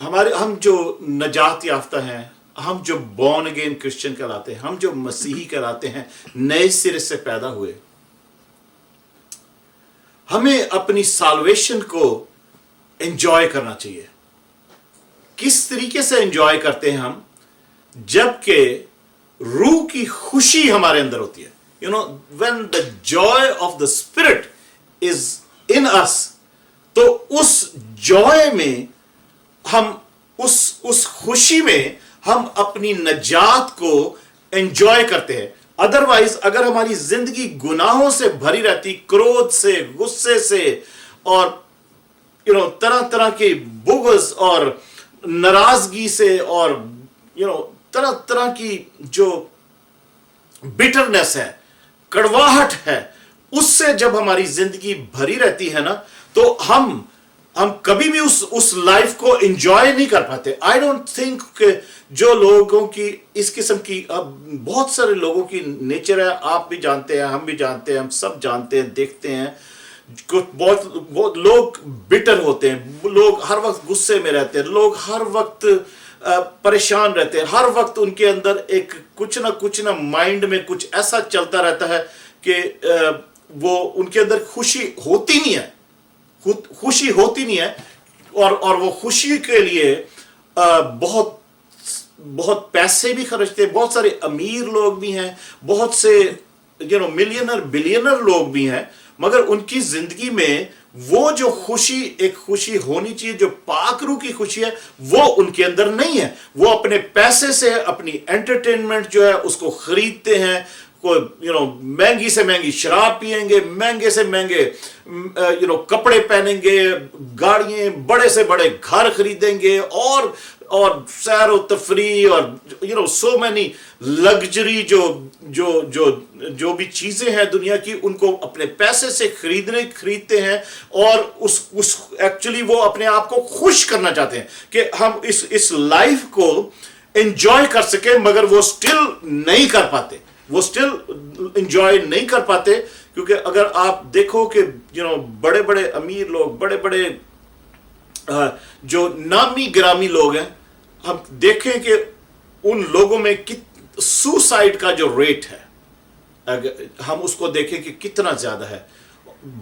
हम जो नजात याफ्ता हैं, हम जो बॉर्न अगेन क्रिश्चियन कहलाते हैं, हम जो मसीही कहलाते हैं, नए सिरे से पैदा हुए, हमें अपनी साल्वेशन को एंजॉय करना चाहिए। किस तरीके से एंजॉय करते हैं हम? जबकि रूह की खुशी हमारे अंदर होती है। You know, when the joy of the Spirit is in us, तो उस जॉय में हम उस खुशी में हम अपनी नजात को एंजॉय करते हैं। अदरवाइज अगर हमारी जिंदगी गुनाहों से भरी रहती, क्रोध से, गुस्से से और तरह तरह के बुग़्ज़ और नाराजगी से और तरह तरह की जो बिटरनेस है, कड़वाहट है, उससे जब हमारी जिंदगी भरी रहती है ना, तो हम कभी भी उस लाइफ को एंजॉय नहीं कर पाते। आई डोंट थिंक जो लोगों की इस किस्म की, अब बहुत सारे लोगों की नेचर है, आप भी जानते हैं, हम भी जानते हैं, हम सब जानते हैं, देखते हैं, बहुत लोग बिटर होते हैं, लोग हर वक्त गुस्से में रहते हैं, लोग हर वक्त परेशान रहते हैं, हर वक्त उनके अंदर एक कुछ ना माइंड में कुछ ऐसा चलता रहता है कि वो उनके अंदर खुशी होती नहीं है, खुशी होती नहीं है। और वो खुशी के लिए बहुत पैसे भी खर्चते हैं। बहुत सारे अमीर लोग भी हैं, बहुत से मिलियनर बिलियनर लोग भी हैं, मगर उनकी जिंदगी में वो जो खुशी, एक खुशी होनी चाहिए जो पाक रूह की खुशी है, वो उनके अंदर नहीं है। वो अपने पैसे से अपनी एंटरटेनमेंट जो है उसको खरीदते हैं, महंगी से महंगी शराब पिएंगे, महंगे से महंगे कपड़े पहनेंगे, गाड़ियां, बड़े से बड़े घर खरीदेंगे और सैर व तफरी और सो मैनी लग्जरी जो भी चीजें हैं दुनिया की, उनको अपने पैसे से खरीदते हैं और उस एक्चुअली वो अपने आप को खुश करना चाहते हैं कि हम इस लाइफ को एंजॉय कर सके, मगर वो स्टिल नहीं कर पाते, वो स्टिल एंजॉय नहीं कर पाते। क्योंकि अगर आप देखो कि बड़े बड़े अमीर लोग, बड़े बड़े जो नामी गिरामी लोग हैं, हम देखें कि उन लोगों में सुसाइड का जो रेट है, अगर हम उसको देखें कि कितना ज्यादा है।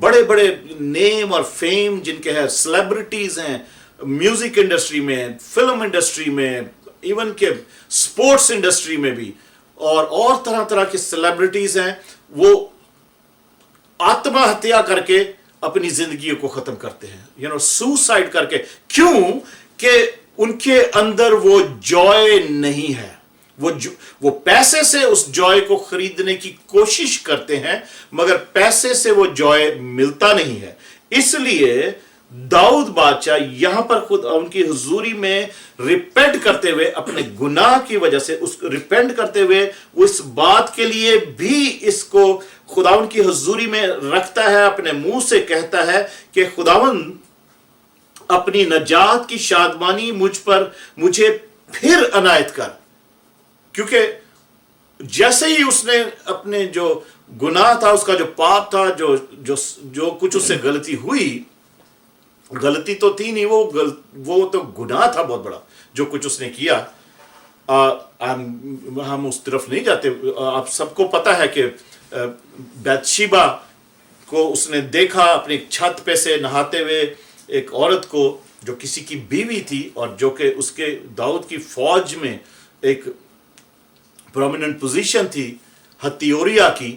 बड़े बड़े नेम और फेम जिनके हैं, सेलिब्रिटीज हैं, म्यूजिक इंडस्ट्री में, फिल्म इंडस्ट्री में, इवन के स्पोर्ट्स इंडस्ट्री में भी, और तरह तरह के सेलिब्रिटीज हैं, वो आत्महत्या करके अपनी जिंदगी को खत्म करते हैं, सुसाइड करके। क्यों? कि उनके अंदर वो जॉय नहीं है। वो पैसे से उस जॉय को खरीदने की कोशिश करते हैं, मगर पैसे से वो जॉय मिलता नहीं है। इसलिए दाऊद बादशाह यहां पर खुद उनकी हुजूरी में रिपेंट करते हुए, अपने गुनाह की वजह से उसको रिपेंट करते हुए, उस बात के लिए भी इसको खुदावन की हजूरी में रखता है, अपने मुंह से कहता है कि खुदावन अपनी नजात की शादमानी मुझे फिर अनायत कर। क्योंकि जैसे ही उसने अपने जो गुनाह था, उसका जो पाप था, जो कुछ उससे गलती हुई, गलती तो थी नहीं, वो तो गुनाह था बहुत बड़ा जो कुछ उसने किया। हम उस तरफ नहीं जाते। आप सबको पता है कि बैतशीबा को उसने देखा अपनी छत पे से नहाते हुए एक औरत को जो किसी की बीवी थी और जो कि उसके दाऊद की फौज में एक प्रोमिनेंट पोजीशन थी हथियोरिया की।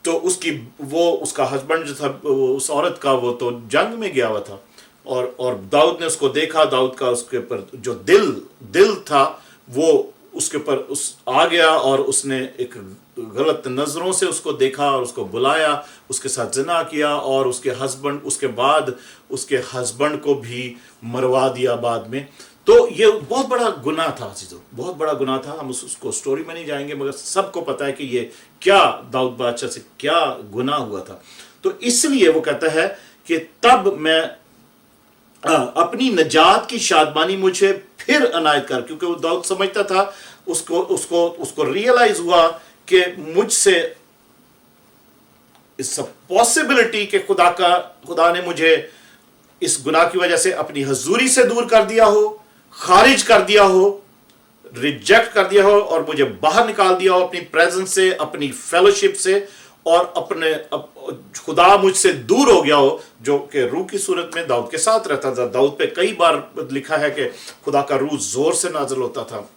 तो उसका हस्बैंड जो था उस औरत का, वो तो जंग में गया हुआ था और दाऊद ने उसको देखा। दाऊद का उसके ऊपर जो दिल था वो उसके ऊपर आ गया और उसने एक गलत नजरों से उसको देखा और उसको बुलाया, उसके साथ ज़िना किया और उसके बाद उसके हस्बैंड को भी मरवा दिया बाद में। तो ये बहुत बड़ा गुनाह था अजीजों, बहुत बड़ा गुनाह था। हम उसको स्टोरी में नहीं जाएंगे, मगर सबको पता है कि ये क्या दाऊद बादशाह से क्या गुनाह हुआ था। तो इसलिए वो कहता है कि तब मैं अपनी नजात की शादमानी मुझे फिर अनायत कर। क्योंकि वो दाऊद समझता था, उसको रियलाइज हुआ कि मुझसे इस पॉसिबिलिटी कि खुदा ने मुझे इस गुनाह की वजह से अपनी हजूरी से दूर कर दिया हो, खारिज कर दिया हो, रिजेक्ट कर दिया हो और मुझे बाहर निकाल दिया हो अपनी प्रेजेंस से, अपनी फेलोशिप से, और खुदा मुझसे दूर हो गया हो, जो कि रूह की सूरत में दाऊद के साथ रहता था। दाऊद पे कई बार लिखा है कि खुदा का रूह जोर से नाज़िल होता था।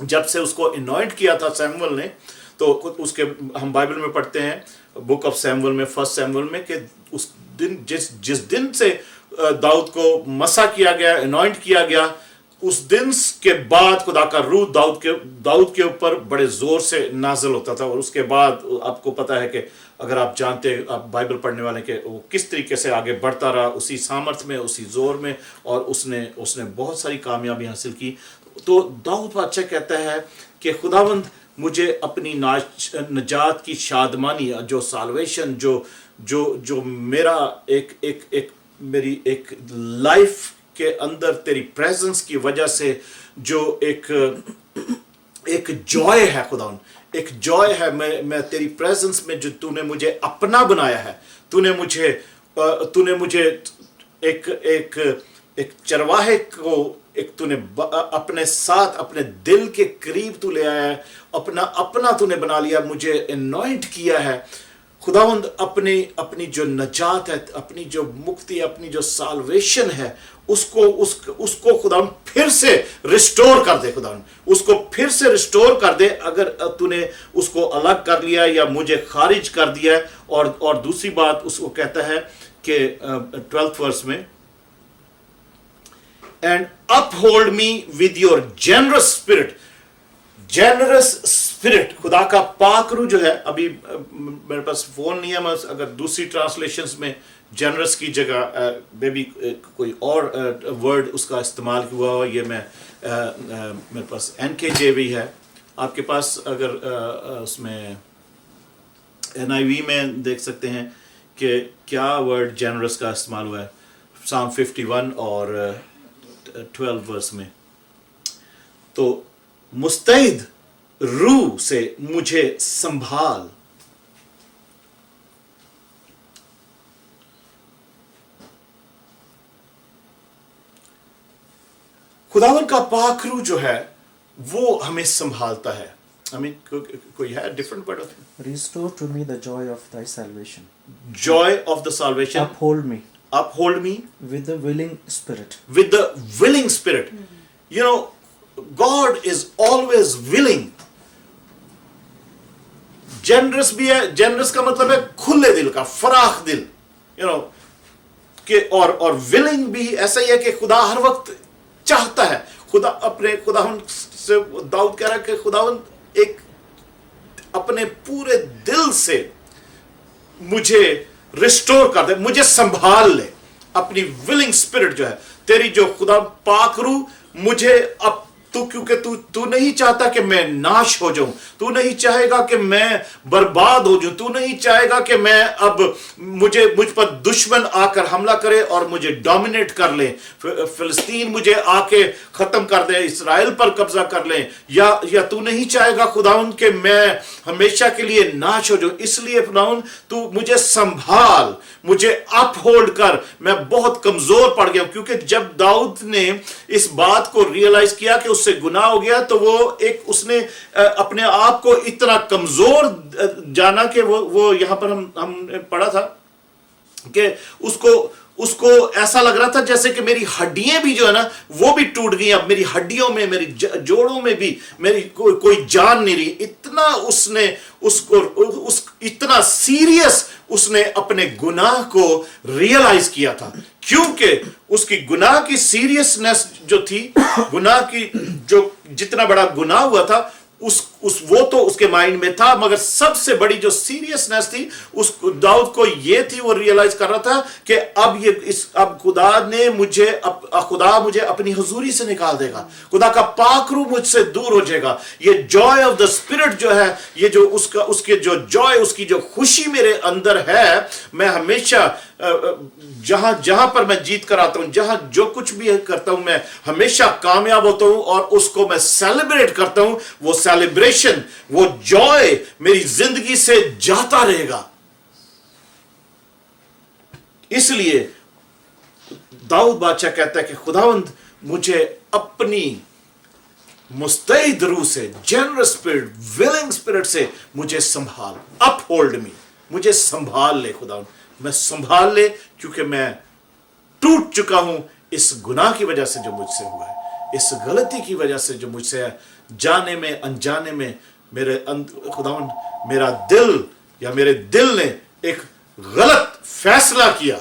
जब से उसको अनॉइंट किया था सैमुअल ने, तो उसके हम बाइबल में पढ़ते हैं बुक ऑफ सैमुअल में, फर्स्ट सैमुअल में, कि उस दिन जिस दिन से दाऊद को मसा किया गया, अनॉइंट किया गया, उस दिन के बाद खुदा का रूह दाऊद के ऊपर बड़े जोर से नाज़िल होता था। और उसके बाद आपको पता है कि अगर आप जानते, आप बाइबल पढ़ने वाले, कि वो किस तरीके से आगे बढ़ता रहा उसी सामर्थ में, उसी जोर में, और उसने बहुत सारी कामयाबी हासिल की। तो दाऊद बादशाह कहता है कि खुदावंद मुझे अपनी नजात की शादमानी, जो साल्वेशन, जो मेरा मेरी एक लाइफ के अंदर तेरी प्रेजेंस की वजह से जो एक जॉय है खुदावन, एक जॉय है, मैं तेरी प्रेजेंस में जो तूने मुझे अपना बनाया है, तूने मुझे एक चरवाहे को तूने अपने साथ, अपने दिल के करीब तू ले आया है, अपना तूने बना लिया, मुझे अनॉइंट किया है खुदावंद। अपनी जो नजात है, अपनी जो मुक्ति, अपनी जो साल्वेशन है, उसको खुदावंद फिर से रिस्टोर कर दे। खुदावंद उसको फिर से रिस्टोर कर दे। अगर तूने उसको अलग कर लिया या मुझे खारिज कर दिया। और दूसरी बात उसको कहता है कि 12th वर्स में, and uphold me with your generous spirit. Generous spirit, खुदा का पाक रूह जो है, अभी मेरे पास फोन नहीं है, मैं अगर दूसरी ट्रांसलेशंस में जेनरस की जगह मे बी कोई और वर्ड उसका इस्तेमाल हुआ हो, ये मेरे पास NKJV है। आपके पास अगर उसमें NIV में देख सकते हैं कि क्या वर्ड जेनरस का इस्तेमाल हुआ है, Psalm 51 और 12 वर्स में। तो मुस्तैद रूह से मुझे संभाल। खुदावन का पाक रूह जो है वो हमें संभालता है। कोई है different word? Restore to me the joy of thy salvation. Joy of the salvation. Uphold me with the willing spirit. With the willing spirit. You know, God is always willing. Generous भी है। generous का मतलब है खुले दिल का, फराख दिल, you know, कि और willing भी ऐसा ही है कि खुदा हर वक्त चाहता है। खुदावन से दाऊद कह रहा है कि खुदावन एक अपने पूरे दिल से मुझे रिस्टोर कर दे, मुझे संभाल ले। अपनी विलिंग स्पिरिट जो है तेरी, जो खुदा पाक रूह मुझे तू क्योंकि तू नहीं चाहता कि मैं नाश हो जाऊं, तू नहीं चाहेगा कि मैं बर्बाद हो जाऊं, तू नहीं चाहेगा कि मैं अब मुझ पर दुश्मन आकर हमला करे और मुझे डोमिनेट कर ले, फिलिस्तीन मुझे आके खत्म कर दे, इसराइल पर कब्जा कर ले, या तू नहीं चाहेगा खुदावंद कि मैं हमेशा के लिए नाश हो जाऊं। इसलिए खुदावंद तू मुझे संभाल, मुझे अपहोल्ड कर, मैं बहुत कमजोर पड़ गया। क्योंकि जब दाऊद ने इस बात को रियलाइज किया कि उससे गुनाह हो गया, तो उसने अपने आप को इतना कमजोर जाना कि वो यहां पर हम पढ़ा था कि उसको ऐसा लग रहा था जैसे कि मेरी हड्डियां भी जो है ना वो भी टूट गई, अब मेरी हड्डियों में, मेरी जोड़ों में भी मेरी कोई जान नहीं रही। इतना उसने इतना सीरियस उसने अपने गुनाह को रियलाइज किया था, क्योंकि उसकी गुनाह की सीरियसनेस जो थी, गुनाह की जो जितना बड़ा गुनाह हुआ था वो तो उसके माइंड में था, मगर सबसे बड़ी जो सीरियसनेस थी उस दाऊद को ये थी, वो रियलाइज कर रहा था कि अब खुदा मुझे अपनी हुजूरी से निकाल देगा, खुदा का पाक रूह मुझसे दूर हो जाएगा। ये जॉय ऑफ द स्पिरिट जो है, ये जो उसके जो जॉय, उसकी जो खुशी मेरे अंदर है, मैं हमेशा जहां पर मैं जीत कर आता हूं, जहां जो कुछ भी करता हूं, मैं हमेशा कामयाब होता हूं और उसको मैं सेलिब्रेट करता हूं। वो सेलिब्रेशन, वो जॉय मेरी जिंदगी से जाता रहेगा। इसलिए दाऊद बादशाह कहता है कि खुदावंद मुझे अपनी मुस्तैद रूह से, जनरस स्पिरिट, विलिंग स्पिरिट से मुझे संभाल, अपहोल्ड मी, मुझे संभाल ले खुदावंद, मैं संभाल ले, क्योंकि मैं टूट चुका हूं इस गुनाह की वजह से जो मुझसे हुआ है, इस गलती की वजह से जो मुझसे है, जाने में अनजाने में खुदावंद मेरा दिल या मेरे दिल ने एक गलत फैसला किया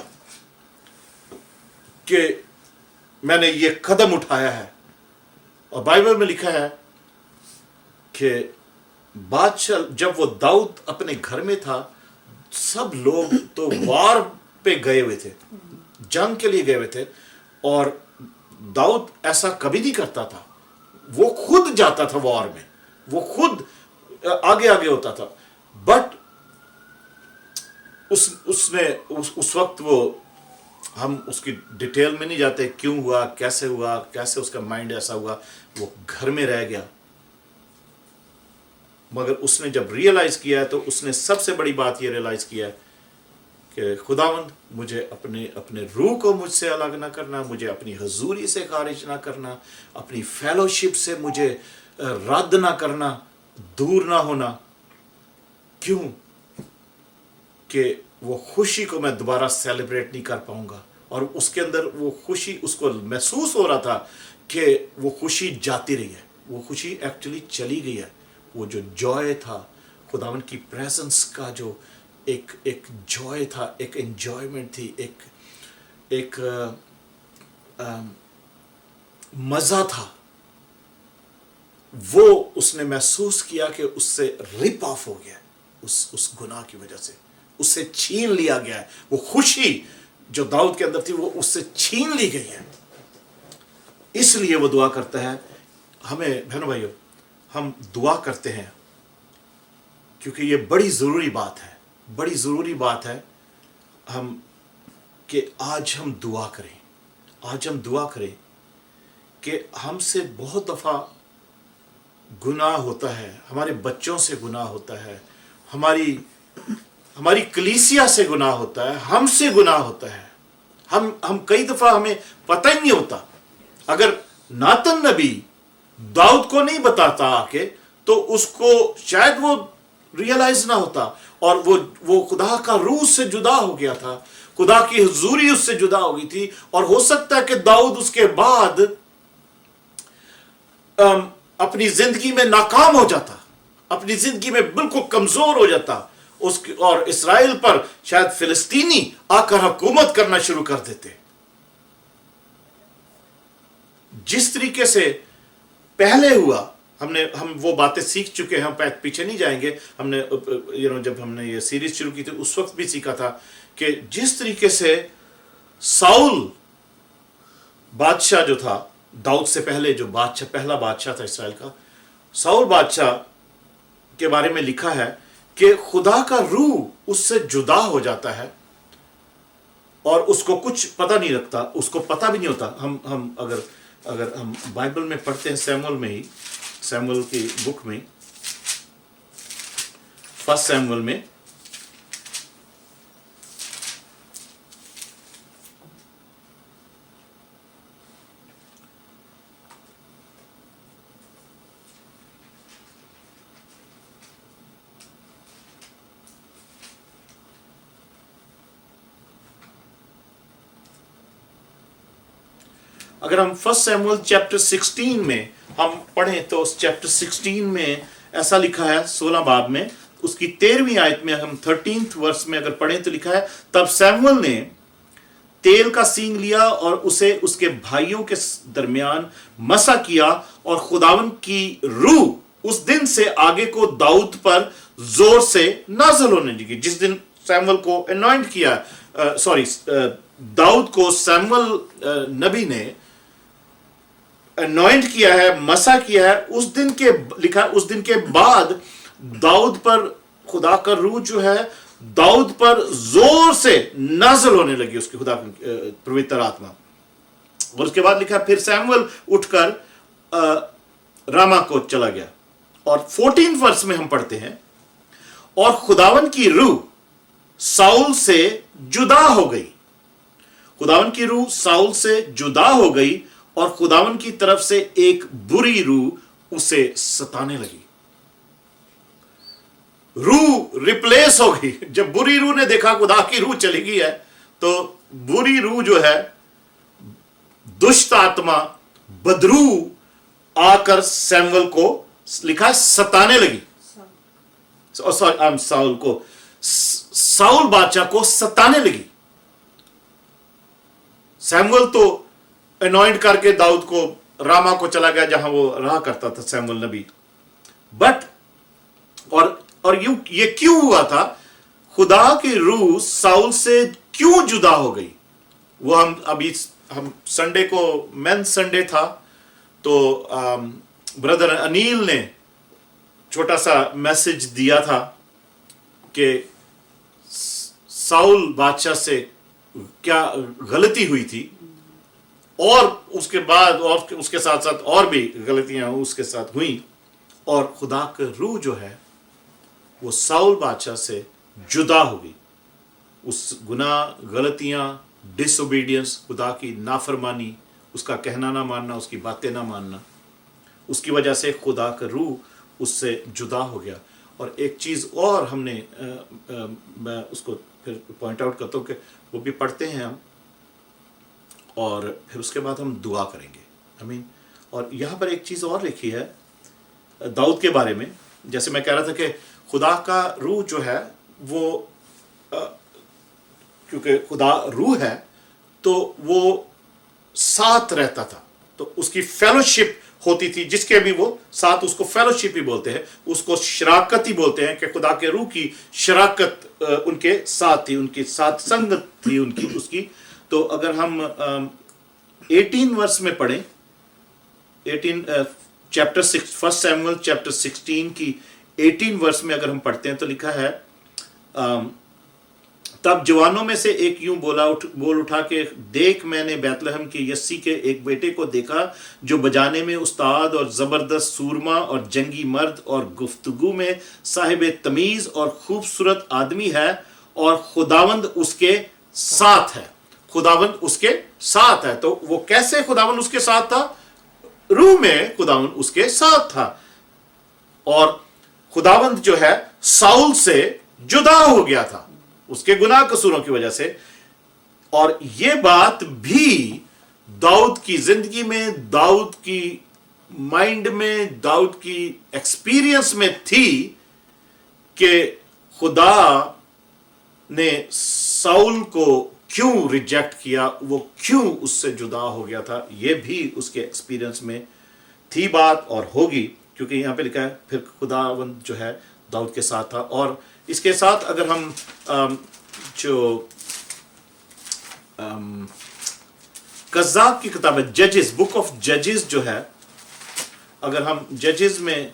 कि मैंने ये कदम उठाया है। और बाइबल में लिखा है कि बादशाह, जब वो दाऊद अपने घर में था, सब लोग तो वार पे गए हुए थे, जंग के लिए गए हुए थे, और दाऊद ऐसा कभी नहीं करता था। वो खुद जाता था वॉर में, वो खुद आगे होता था। बट उस वक्त वो, हम उसकी डिटेल में नहीं जाते, क्यों हुआ, कैसे उसका माइंड ऐसा हुआ, वो घर में रह गया। मगर उसने जब रियलाइज किया है, तो उसने सबसे बड़ी बात ये रियलाइज किया है कि खुदावंद मुझे अपने रूह को मुझसे अलग ना करना, मुझे अपनी हजूरी से खारिज ना करना, अपनी फेलोशिप से मुझे रद्द ना करना, दूर ना होना। क्यों? कि वो खुशी को मैं दोबारा सेलिब्रेट नहीं कर पाऊंगा। और उसके अंदर वो खुशी, उसको महसूस हो रहा था कि वो खुशी जाती रही है, वो खुशी एक्चुअली चली गई है। वो जो जॉय था, खुदावंद की प्रेजेंस का जो एक जॉय था, एक एंजॉयमेंट थी, एक मजा था, वो उसने महसूस किया कि उससे रिप ऑफ हो गया, उस गुनाह की वजह से उससे छीन लिया गया है। वो खुशी जो दाऊद के अंदर थी, वो उससे छीन ली गई है। इसलिए वो दुआ करता है। हमें बहनों भाइयों, हम दुआ करते हैं क्योंकि ये बड़ी ज़रूरी बात है, बड़ी ज़रूरी बात है कि आज हम दुआ करें कि हमसे बहुत दफ़ा गुनाह होता है, हमारे बच्चों से गुनाह होता है, हमारी कलीसिया से गुनाह होता है, हमसे गुनाह होता है। हम कई दफ़ा हमें पता ही नहीं होता। अगर नातन नबी दाऊद को नहीं बताता आके, तो उसको शायद वो रियलाइज ना होता, और वो खुदा का रूह से जुदा हो गया था, खुदा की हुजूरी उससे जुदा हो गई थी। और हो सकता है कि दाऊद उसके बाद अपनी जिंदगी में नाकाम हो जाता, अपनी जिंदगी में बिल्कुल कमजोर हो जाता, और इसराइल पर शायद फिलिस्तीनी आकर हुकूमत करना शुरू कर देते। जिस तरीके से पहले हुआ, हम वो बातें सीख चुके हैं, हम पीछे नहीं जाएंगे। हमने जब हमने ये सीरीज शुरू की थी, उस वक्त भी सीखा था कि जिस तरीके से साउल बादशाह जो था, दाऊद से पहले जो बादशाह, पहला बादशाह था इसराइल का, साउल बादशाह के बारे में लिखा है कि खुदा का रूह उससे जुदा हो जाता है और उसको कुछ पता नहीं रखता, उसको पता भी नहीं होता। हम अगर हम बाइबल में पढ़ते हैं, सैमुअल की बुक में, फर्स्ट सैमुअल में अगर हम फर्स्ट सैमुअल चैप्टर 16 में हम पढ़ें तो उस चैप्टर 16 में ऐसा लिखा है, 16 बाब में उसकी 13वीं आयत में हम 13th वर्स में अगर पढ़ें तो लिखा है, तब सैमुअल ने तेल का सींग लिया और उसे उसके भाइयों के दरमियान मसा किया और खुदावन की रूह उस दिन से आगे को दाऊद पर जोर से नाज़िल होने लगी। जिस दिन सैमुअल को अनॉइंट किया, दाऊद को सैमुअल नबी ने अनॉइंट किया है, मसा किया है, उस दिन के लिखा, उस दिन के बाद दाऊद पर खुदा का रूह जो है दाऊद पर जोर से नाज़िल होने लगी, उसकी खुदा पवित्र आत्मा। और उसके बाद लिखा, फिर सैमुअल उठकर रामा को चला गया। और 14 वर्ष में हम पढ़ते हैं, और खुदावन की रूह साउल से जुदा हो गई। खुदावन की रूह साउल से जुदा हो गई और खुदावन की तरफ से एक बुरी रूह उसे सताने लगी। रूह रिप्लेस हो गई। जब बुरी रूह ने देखा खुदा की रूह चली गई है, तो बुरी रूह जो है, दुष्ट आत्मा, बदरू आकर सैमुअल को लिखा है सताने लगी। साउल को, साउल बादशाह को सताने लगी। सैमुअल तो अनॉइंट करके दाऊद को रामा को चला गया, जहां वो रहा करता था सैमुअल नबी। बट और ये क्यों हुआ था? खुदा की रूह साउल से क्यों जुदा हो गई? वो हम संडे को मेन संडे था, तो ब्रदर अनिल ने छोटा सा मैसेज दिया था कि साउल बादशाह से क्या गलती हुई थी, और उसके बाद और उसके साथ साथ और भी गलतियां उसके साथ हुई, और खुदा का रूह जो है वो साउल बादशाह से जुदा हो गई। उस गुनाह, गलतियां, डिसोबीडियंस, खुदा की नाफरमानी, उसका कहना ना मानना, उसकी बातें ना मानना, उसकी वजह से खुदा का रूह उससे जुदा हो गया। और एक चीज़ और हमने मैं उसको फिर पॉइंट आउट करता हूँ कि वो भी पढ़ते हैं हम, और फिर उसके बाद हम दुआ करेंगे। आमीन। और यहाँ पर एक चीज़ और लिखी है दाऊद के बारे में। जैसे मैं कह रहा था कि खुदा का रूह जो है वो क्योंकि खुदा रूह है तो वो साथ रहता था, तो उसकी फेलोशिप होती थी, जिसके भी वो साथ, उसको फेलोशिप ही बोलते हैं, उसको शराकत ही बोलते हैं कि खुदा के रूह की शराकत उनके साथ थी, उनकी साथ संगत थी उनकी उसकी। तो अगर हम 18 वर्ष में पढ़ें, 18 चैप्टर 6 फर्स्ट सैमुअल चैप्टर 16 की 18 वर्ष में अगर हम पढ़ते हैं तो लिखा है, तब जवानों में से एक यूं बोल उठा के, देख मैंने बैतलहम के यस्सी के एक बेटे को देखा जो बजाने में उस्ताद और जबरदस्त सूरमा और जंगी मर्द और गुफ्तगू में साहिब तमीज और खूबसूरत आदमी है, और खुदावंद उसके साथ है। खुदावंद उसके साथ है। तो वो कैसे खुदावंद उसके साथ था? रूह में खुदावंद उसके साथ था। और खुदावंद जो है साउल से जुदा हो गया था उसके गुनाह कसूरों की वजह से। और ये बात भी दाऊद की जिंदगी में, दाऊद की माइंड में, दाऊद की एक्सपीरियंस में थी कि खुदा ने साउल को क्यों रिजेक्ट किया, वो क्यों उससे जुदा हो गया था। ये भी उसके एक्सपीरियंस में थी बात और होगी, क्योंकि यहाँ पे लिखा है फिर खुदावंद जो है दाऊद के साथ था। और इसके साथ अगर हम जो कज़ाक की किताब है, जजेस, बुक ऑफ जजेस जो है, अगर हम जजेस में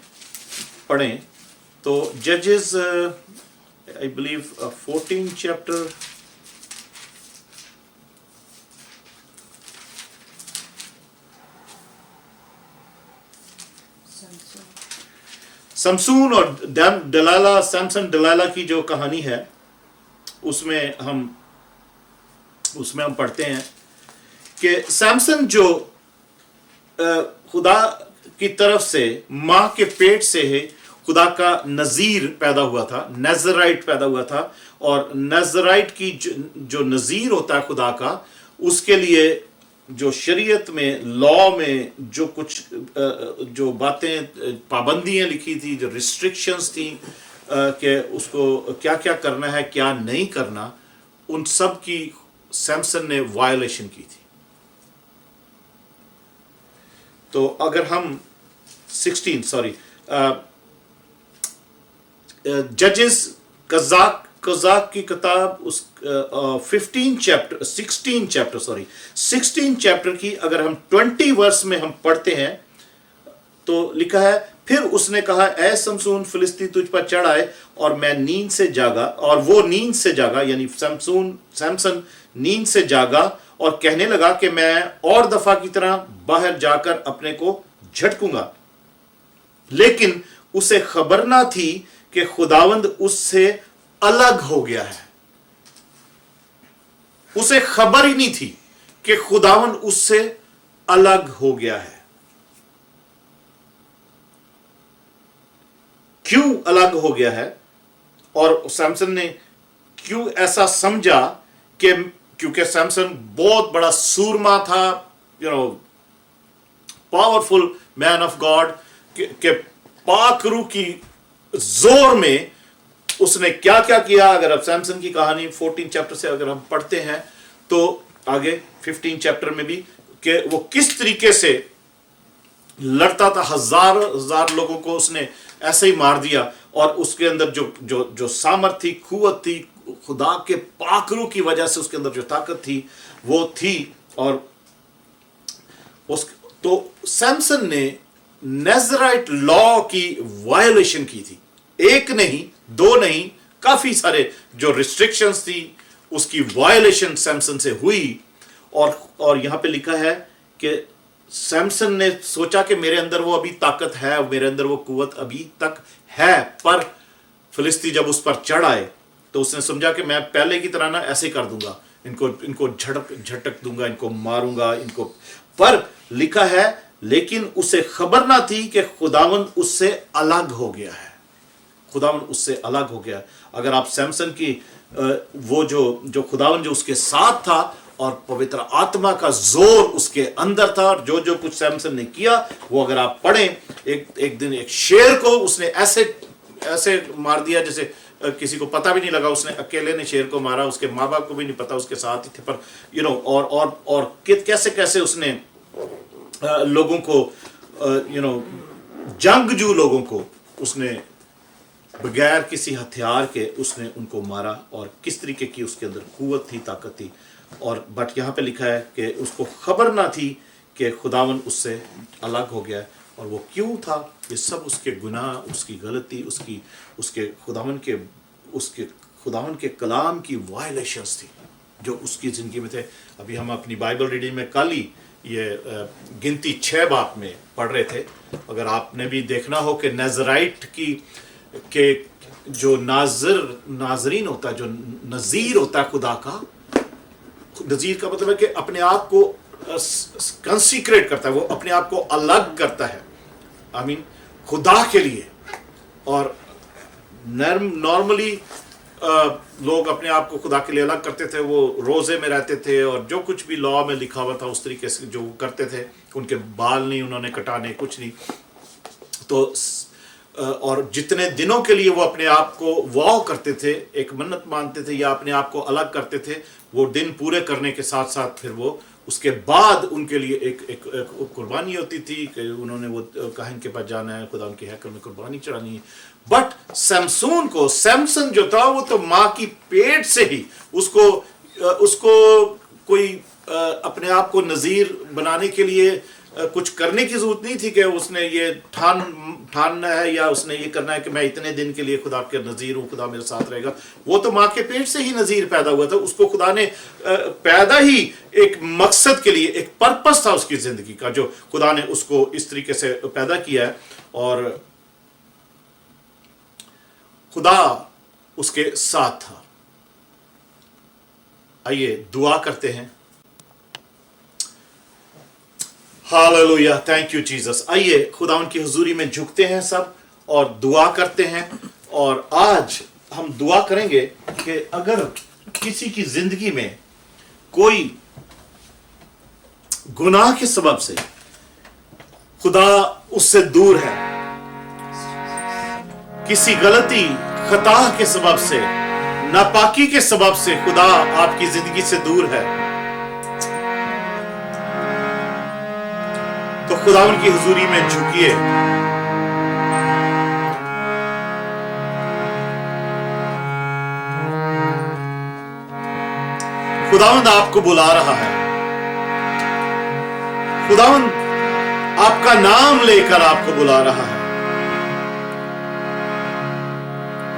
पढ़ें तो जजेस आई बिलीव 14 चैप्टर, समसून और दलाला, सैमसन दलाला की जो कहानी है उसमें हम पढ़ते हैं कि सैमसन जो खुदा की तरफ से मां के पेट से है खुदा का नजीर पैदा हुआ था, नजराइट पैदा हुआ था, और नजराइट की जो नजीर होता है खुदा का, उसके लिए जो शरीयत में, लॉ में जो कुछ जो बातें, पाबंदियां लिखी थी, जो रिस्ट्रिक्शंस थी कि उसको क्या क्या करना है, क्या नहीं करना, उन सब की सैमसन ने वायलेशन की थी। तो अगर हम 16 सॉरी जजेस, कज़ाक की किताब, उस 16 चैप्टर की अगर हम 20 वर्स में हम पढ़ते हैं तो लिखा है, फिर उसने कहा, ऐ समसून, फिलिस्ती तुझ पर चढ़ आए, और मैं नींद से जागा, और वो नींद से जागा, यानी सैमसन नींद से जागा और कहने लगा कि मैं और दफा की तरह बाहर जाकर अपने को झटकूंगा, लेकिन उसे खबर ना थी कि खुदावंद उससे अलग हो गया है। उसे खबर ही नहीं थी कि खुदावंद उससे अलग हो गया है। क्यों अलग हो गया है, और सैमसन ने क्यों ऐसा समझा कि क्योंकि सैमसन बहुत बड़ा सूरमा था, पावरफुल मैन ऑफ गॉड, के पाक रूह की जोर में उसने क्या क्या किया। अगर आप सैमसन की कहानी 14 चैप्टर से अगर हम पढ़ते हैं तो आगे 15 चैप्टर में भी, कि वो किस तरीके से लड़ता था, हजार लोगों को उसने ऐसे ही मार दिया, और उसके अंदर जो सामर्थ थी, कुव्वत थी, खुदा के पाक रूह की वजह से उसके अंदर जो ताकत थी वो थी। और तो सैमसन ने नजराइट लॉ की वायलेशन की थी, एक नहीं, दो नहीं, काफी सारे जो रिस्ट्रिक्शंस थी उसकी वायलेशन सैमसन से हुई। और यहां पे लिखा है कि सैमसन ने सोचा कि मेरे अंदर वो अभी ताकत है, मेरे अंदर वो कुव्वत अभी तक है, पर फिलिस्ती जब उस पर चढ़ आए तो उसने समझा कि मैं पहले की तरह ना ऐसे कर दूंगा, इनको झटक दूंगा, इनको मारूंगा, इनको। पर लिखा है, लेकिन उसे खबर ना थी कि खुदावंद उससे अलग हो गया है, खुदावंद उससे अलग हो गया। अगर आप सैमसन की वो जो खुदावंद जो उसके साथ था और पवित्र आत्मा का जोर उसके अंदर था, और जो कुछ सैमसन ने किया वो अगर आप पढ़ें, एक दिन एक शेर को उसने ऐसे मार दिया जैसे किसी को पता भी नहीं लगा, उसने अकेले ने शेर को मारा, उसके माँ बाप को भी नहीं पता, उसके साथ ही थे, पर और कैसे उसने लोगों को जंगजू लोगों को उसने बगैर किसी हथियार के उसने उनको मारा, और किस तरीके की उसके अंदर कुव्वत थी, ताकत थी। और बट यहाँ पे लिखा है कि उसको खबर ना थी कि खुदावन उससे अलग हो गया है। और वो क्यों था? ये सब उसके गुनाह, उसकी गलती, उसके खुदावन के कलाम की वायलेशंस थी जो उसकी ज़िंदगी में थे। अभी हम अपनी बाइबल रीडिंग में कल ही ये गिनती 6 बाब में पढ़ रहे थे। अगर आपने भी देखना हो कि नजराइट के जो नाजरीन होता है, जो नज़ीर होता है खुदा का, नज़ीर का मतलब है कि अपने आप को कंसीक्रेट करता है, वो अपने आप को अलग करता है, खुदा के लिए। और नॉर्मली लोग अपने आप को खुदा के लिए अलग करते थे, वो रोज़े में रहते थे और जो कुछ भी लॉ में लिखा हुआ था उस तरीके से जो करते थे। उनके बाल नहीं उन्होंने कटाने, कुछ नहीं। तो और जितने दिनों के लिए वो अपने आप को वाव करते थे, एक मन्नत मानते थे या अपने आप को अलग करते थे, वो दिन पूरे करने के साथ साथ फिर वो उसके बाद उनके लिए एक कुर्बानी होती थी कि उन्होंने वो काहिन के पास जाना है, खुदा उनके हैकल में कुर्बानी चढ़ानी है। बट सैमसन जो था वो तो माँ की पेट से ही उसको कोई अपने आप को नज़ीर बनाने के लिए कुछ करने की जरूरत नहीं थी कि उसने ये ठानना है या उसने ये करना है कि मैं इतने दिन के लिए खुदा के नज़ीर हूँ, खुदा मेरे साथ रहेगा। वो तो माँ के पेट से ही नज़ीर पैदा हुआ था, उसको खुदा ने पैदा ही एक मकसद के लिए, एक पर्पस था उसकी ज़िंदगी का, जो खुदा ने उसको इस तरीके से पैदा किया है और खुदा उसके साथ था। आइए दुआ करते हैं। Hallelujah, thank you Jesus. आइए खुदा उनकी हुजूरी में झुकते हैं सब और दुआ करते हैं। और आज हम दुआ करेंगे कि अगर किसी की जिंदगी में कोई गुनाह के सबब से खुदा उससे दूर है, किसी गलती खता के सबब से, नापाकी के सबब से खुदा आपकी जिंदगी से दूर है, तो खुदा उनकी हुजूरी में झुकिए। खुदावंद आपको बुला रहा है। खुदावंद आपका नाम लेकर आपको बुला रहा है,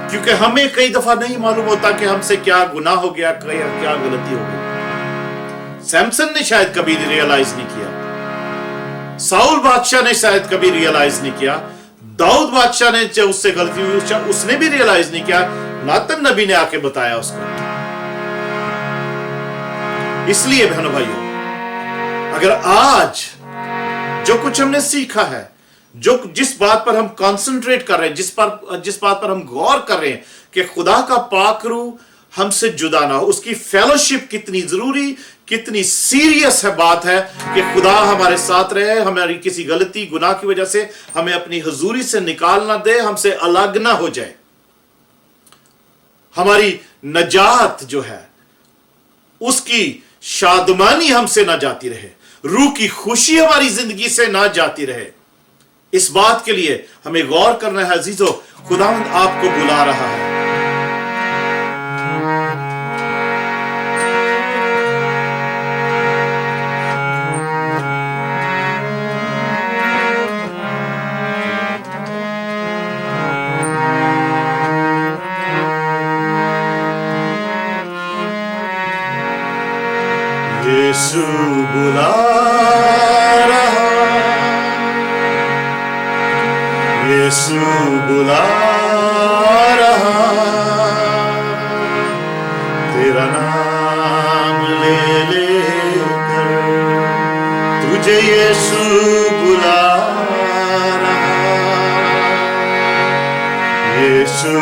क्योंकि हमें कई दफा नहीं मालूम होता कि हमसे क्या गुनाह हो गया, क्या गलती हो गई। सैमसन ने शायद कभी रियलाइज नहीं किया, साउल बादशाह ने शायद कभी रियलाइज नहीं किया, दाऊद बादशाह ने जब उससे गलती हुई उसने भी रियलाइज नहीं किया, नातन नबी ने आके बताया उसको। इसलिए बहनों भाइयों, अगर आज जो कुछ हमने सीखा है, जिस बात पर हम कंसंट्रेट कर रहे हैं, जिस बात पर हम गौर कर रहे हैं कि खुदा का पाक रूह हमसे जुदा ना हो, उसकी फेलोशिप कितनी जरूरी, कितनी सीरियस है बात है कि खुदा हमारे साथ रहे, हमारी किसी गलती गुनाह की वजह से हमें अपनी हुजूरी से निकाल ना दे, हमसे अलग ना हो जाए। हमारी नजात जो है उसकी शादमानी हमसे ना जाती रहे, रूह की खुशी हमारी जिंदगी से ना जाती रहे। इस बात के लिए हमें गौर करना है अजीजों, खुदावंद आपको बुला रहा है। यीशु बुला रहा, यीशु बुला रहा, तेरा नाम ले लेकर तुझे यीशु बुला रहा, यीशु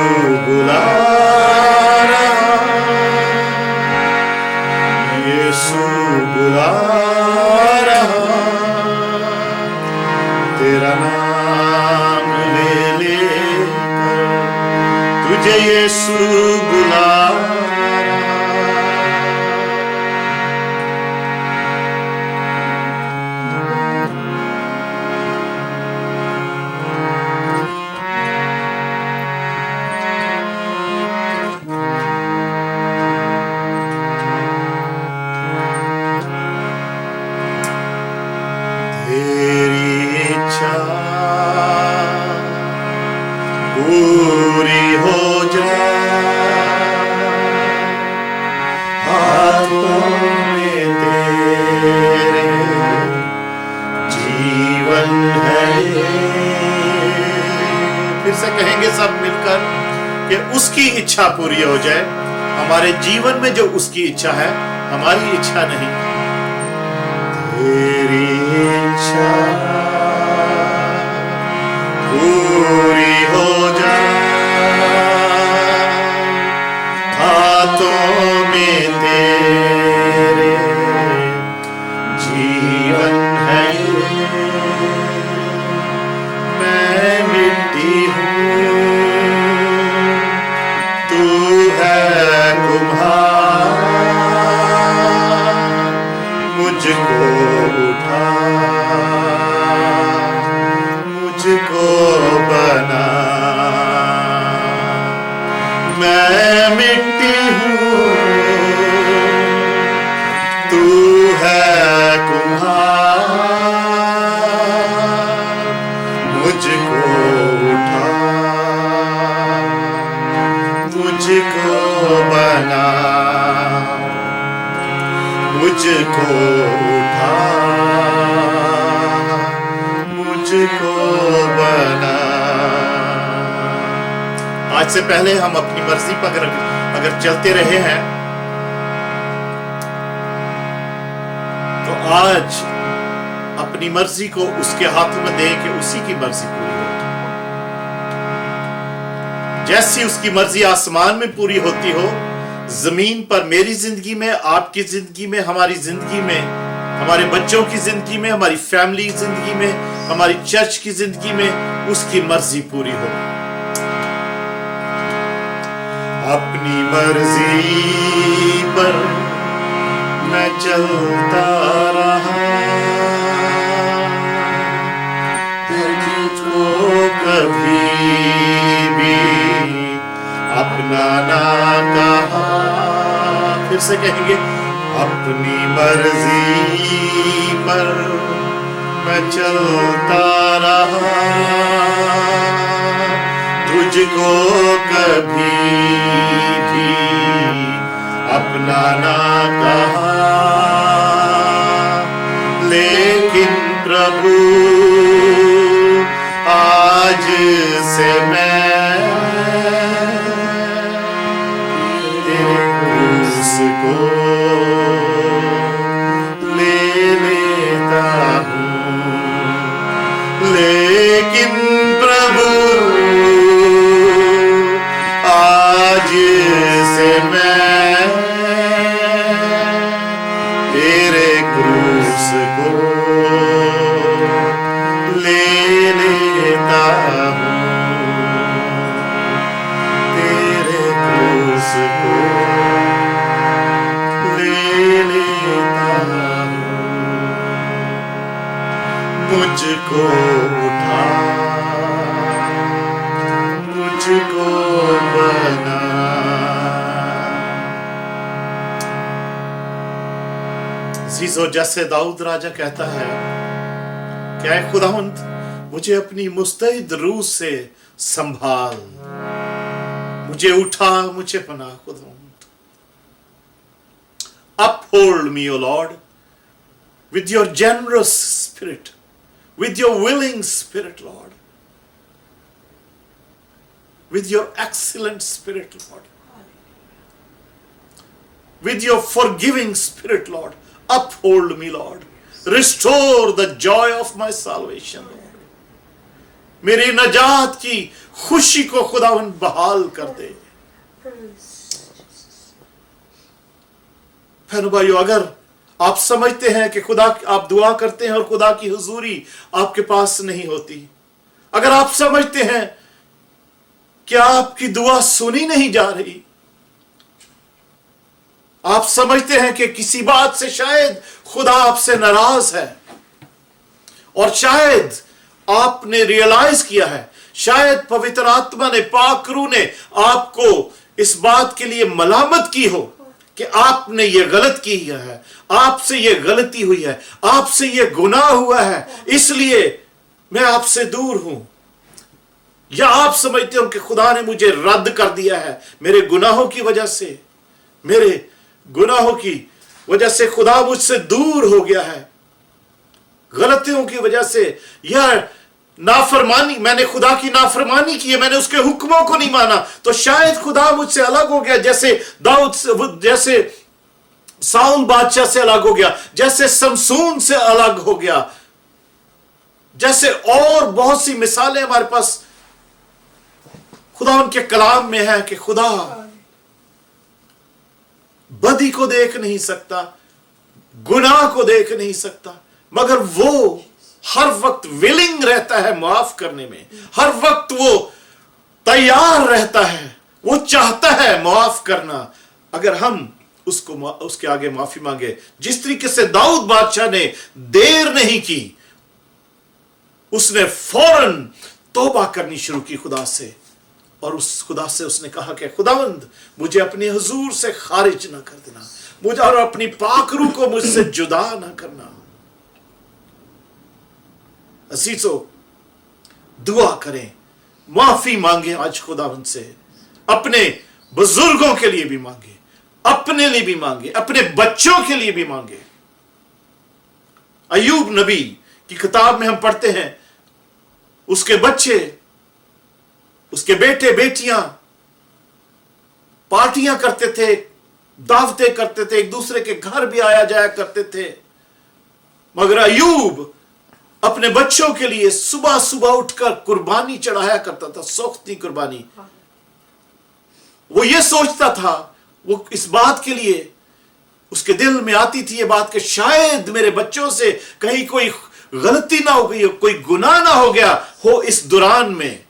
बुला रहा, यीशु बुला रहा, तेरा नाम ले लेकर तुझे यीशु बुला रहा। पूरी हो जाए, हाथों में तेरे जीवन है। फिर से कहेंगे सब मिलकर कि उसकी इच्छा पूरी हो जाए हमारे जीवन में, जो उसकी इच्छा है, हमारी इच्छा नहीं। तेरी इच्छा पूरी हो जाए, हाथों में तेरे जीवन है। मैं मिट्टी हूँ, तू है कुम्हार, मुझको उठा मुझको उठा, मुझको बना। आज से पहले हम अपनी मर्जी पर अगर चलते रहे हैं तो आज अपनी मर्जी को उसके हाथ में दे कि उसी की मर्जी पूरी हो। जैसी उसकी मर्जी आसमान में पूरी होती हो, जमीन पर मेरी जिंदगी में, आपकी जिंदगी में, हमारी जिंदगी में, हमारे बच्चों की जिंदगी में, हमारी फैमिली की जिंदगी में, हमारी चर्च की जिंदगी में उसकी मर्जी पूरी हो। अपनी मर्जी पर मैं चलता रहा, मुझको कभी भी अपना ना कहा। फिर से कहेंगे, अपनी मर्जी पर मैं चलता रहा, तुझको कभी भी अपना ना कहा। लेकिन प्रभु आज से मैं तेरे क्रूस को ले लेता हूँ। लेकिन प्रभु आज से मैं तेरे क्रूस को ले लेता हूँ, तेरे क्रूस को ले लेता हूँ। मुझको उठा, मुझको बना। अजीजों, जैसे दाऊद राजा कहता है, क्या है खुदावंद, मुझे अपनी मुस्तैद रूह से संभाल, मुझे उठा, मुझे बना। खुदावंद, uphold me, O Lord, with your generous spirit, with your willing spirit, Lord, with your excellent spirit, Lord, with your forgiving spirit, Lord. Uphold me, Lord. Restore the joy of my salvation, Lord. मेरी नजात की खुशी को खुदावंद बहाल कर दे। बहनों भाइयों, अगर आप समझते हैं कि खुदा, आप दुआ करते हैं और खुदा की हुजूरी आपके पास नहीं होती, अगर आप समझते हैं कि आपकी दुआ सुनी नहीं जा रही, आप समझते हैं कि किसी बात से शायद खुदा आपसे नाराज है, और शायद आपने रियलाइज किया है, शायद पवित्र आत्मा ने, पाक रूह ने आपको इस बात के लिए मलामत की हो कि आपने ये गलत की है, आपसे ये गलती हुई है, आपसे ये गुनाह हुआ है, इसलिए मैं आपसे दूर हूं, या आप समझते हो कि खुदा ने मुझे रद्द कर दिया है मेरे गुनाहों की वजह से, मेरे गुनाहों की वजह से खुदा मुझसे दूर हो गया है, गलतियों की वजह से, या नाफरमानी, मैंने खुदा की नाफरमानी की है, मैंने उसके हुक्मों को नहीं माना, तो शायद खुदा मुझसे अलग हो गया, जैसे दाऊद, जैसे साउल बादशाह से अलग हो गया, जैसे शमसून से अलग हो गया, जैसे और बहुत सी मिसालें हमारे पास खुदा उनके कलाम में है कि खुदा बदी को देख नहीं सकता, गुनाह को देख नहीं सकता, मगर वो हर वक्त विलिंग रहता है माफ करने में, हर वक्त वो तैयार रहता है, वो चाहता है माफ करना, अगर हम उसको उसके आगे माफी मांगे। जिस तरीके से दाऊद बादशाह ने देर नहीं की, उसने फौरन तौबा करनी शुरू की खुदा से, और उस खुदा से उसने कहा कि खुदावंद मुझे अपने हुजूर से खारिज ना कर देना, मुझे और अपनी पाक रूह को मुझसे जुदा ना करना। अजीजों, दुआ करें, माफी मांगे आज खुदावंद से, अपने बुजुर्गों के लिए भी मांगे, अपने लिए भी मांगे, अपने बच्चों के लिए भी मांगे। अय्यूब नबी की किताब में हम पढ़ते हैं, उसके बच्चे, उसके बेटे बेटियां पार्टियां करते थे, दावतें करते थे, एक दूसरे के घर भी आया जाया करते थे, मगर अय्यूब अपने बच्चों के लिए सुबह सुबह उठकर कुर्बानी चढ़ाया करता था, सोख्ती कुर्बानी। वो ये सोचता था, वो इस बात के लिए उसके दिल में आती थी ये बात कि शायद मेरे बच्चों से कहीं कोई गलती ना हो गई हो, कोई गुनाह ना हो गया हो इस दौरान में,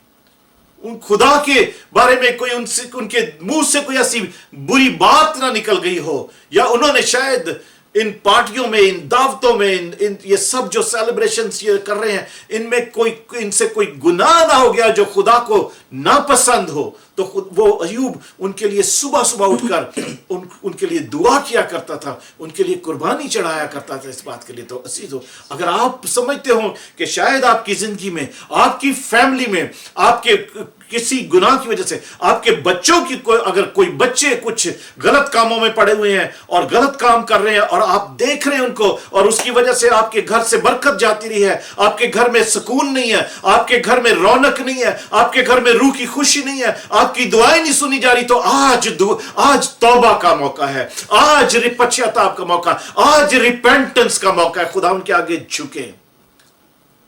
उन खुदा के बारे में कोई उनसे, उनके मुंह से कोई ऐसी बुरी बात ना निकल गई हो, या उन्होंने शायद इन पार्टियों में, इन दावतों में, इन ये सब जो सेलिब्रेशंस ये कर रहे हैं, इनमें कोई, इनसे कोई गुनाह ना हो गया जो खुदा को नापसंद हो। तो वो अय्यूब उनके लिए सुबह सुबह उठकर उनके लिए दुआ किया करता था, उनके लिए कुर्बानी चढ़ाया करता था इस बात के लिए। तो अजीजों, अगर आप समझते हो कि शायद आपकी जिंदगी में, आपकी फैमिली में, आपके किसी गुनाह की वजह से आपके बच्चों की अगर कोई बच्चे कुछ गलत कामों में पड़े हुए हैं और गलत काम कर रहे हैं और आप देख रहे हैं उनको, और उसकी वजह से आपके घर से बरकत जाती रही है, आपके घर में सुकून नहीं है, आपके घर में रौनक नहीं है, आपके घर में रूह की खुशी नहीं है, आपकी दुआएं नहीं सुनी जा रही, तो आज तौबा का मौका है, आज पश्चाताप का मौका, आज रिपेंटेंस का मौका है। खुदा उनके आगे झुके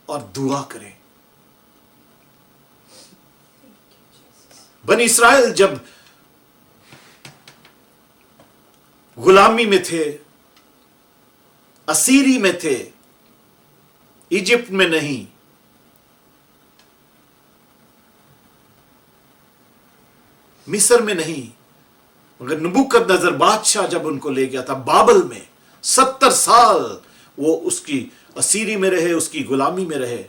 और दुआ करें। बनी इस्राएल जब गुलामी में थे, असीरी में थे, इजिप्ट में नहीं, मिस्र में नहीं, मगर नबूकदनेस्सर बादशाह जब उनको ले गया था बाबल में, 70 साल वो उसकी असीरी में रहे, उसकी गुलामी में रहे।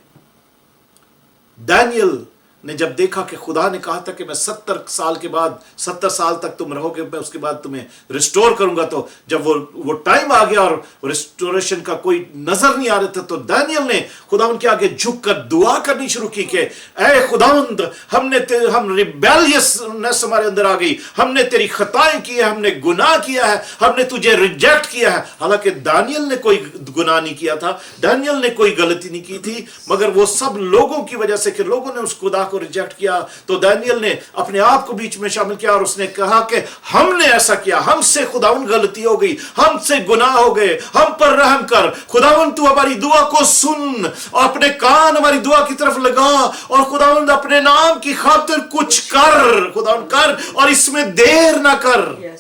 दानियल ने जब देखा कि खुदा ने कहा था कि मैं 70 साल के बाद, 70 साल तक तुम रहोगे, मैं उसके बाद तुम्हें रिस्टोर करूंगा, तो जब वो टाइम आ गया और रिस्टोरेशन का कोई नजर नहीं आ रहा था, तो दानियल ने खुदावंद के आगे झुककर दुआ करनी शुरू की कि ऐ खुदावंद, हम रिबेलियसनेस हमारे अंदर आ गई, हमने तेरी खताएं की है, हमने गुनाह किया है, हमने तुझे रिजेक्ट किया है। हालांकि दानियल ने कोई गुनाह नहीं किया था, दानियल ने कोई गलती नहीं की थी, मगर वो सब लोगों की वजह से कि लोगों ने उस खुदा को रिजेक्ट किया, तो दानियल ने अपने आप को बीच में शामिल किया और उसने कहा कि हमने ऐसा किया, हमसे खुदावंद गलती हो गई, हमसे गुनाह हो गए, हम पर रहम कर, खुदावंद तू हमारी दुआ को सुन, अपने कान हमारी दुआ की तरफ लगा, और खुदावंद अपने नाम की खातिर कुछ कर, खुदावंद कर, और इसमें देर ना कर,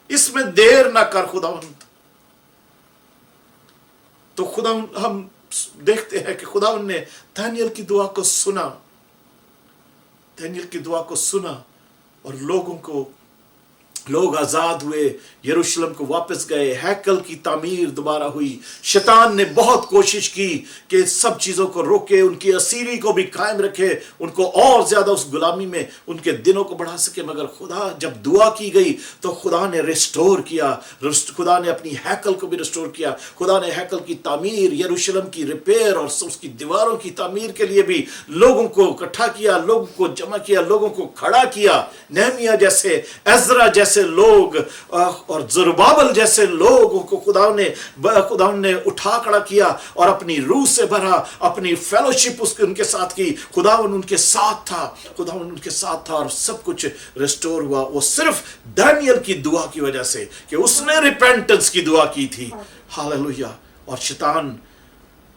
इसमें देर ना कर खुदावंद। तो खुदावंद, हम देखते हैं कि खुदावंद ने दानियल की दुआ को सुना, दानियल की दुआ को सुना, और लोग आजाद हुए, यरूशलेम को वापस गए, हैकल की तामीर दोबारा हुई। शैतान ने बहुत कोशिश की कि सब चीजों को रोके, उनकी असीरी को भी कायम रखे, उनको और ज्यादा उस गुलामी में उनके दिनों को बढ़ा सके, मगर खुदा जब दुआ की गई तो खुदा ने रिस्टोर किया, खुदा ने अपनी हैकल को भी रिस्टोर किया, खुदा ने हैकल की तामीर, यरूशलेम की रिपेयर और उसकी दीवारों की तामीर के लिए भी लोगों को इकट्ठा किया, लोगों को जमा किया, लोगों को खड़ा किया। नेहमिया जैसे, एजरा जैसे लोग और ज़रुब्बाबेल जैसे लोगों को खुदा ने उठा खड़ा किया और अपनी रूह से भरा, अपनी फेलोशिप उनके साथ की। खुदा उनके साथ था, खुदा उनके साथ था और सब कुछ रिस्टोर हुआ। वो सिर्फ दानियल की दुआ की वजह से कि उसने रिपेंटेंस की दुआ की थी। हालेलुया। और शैतान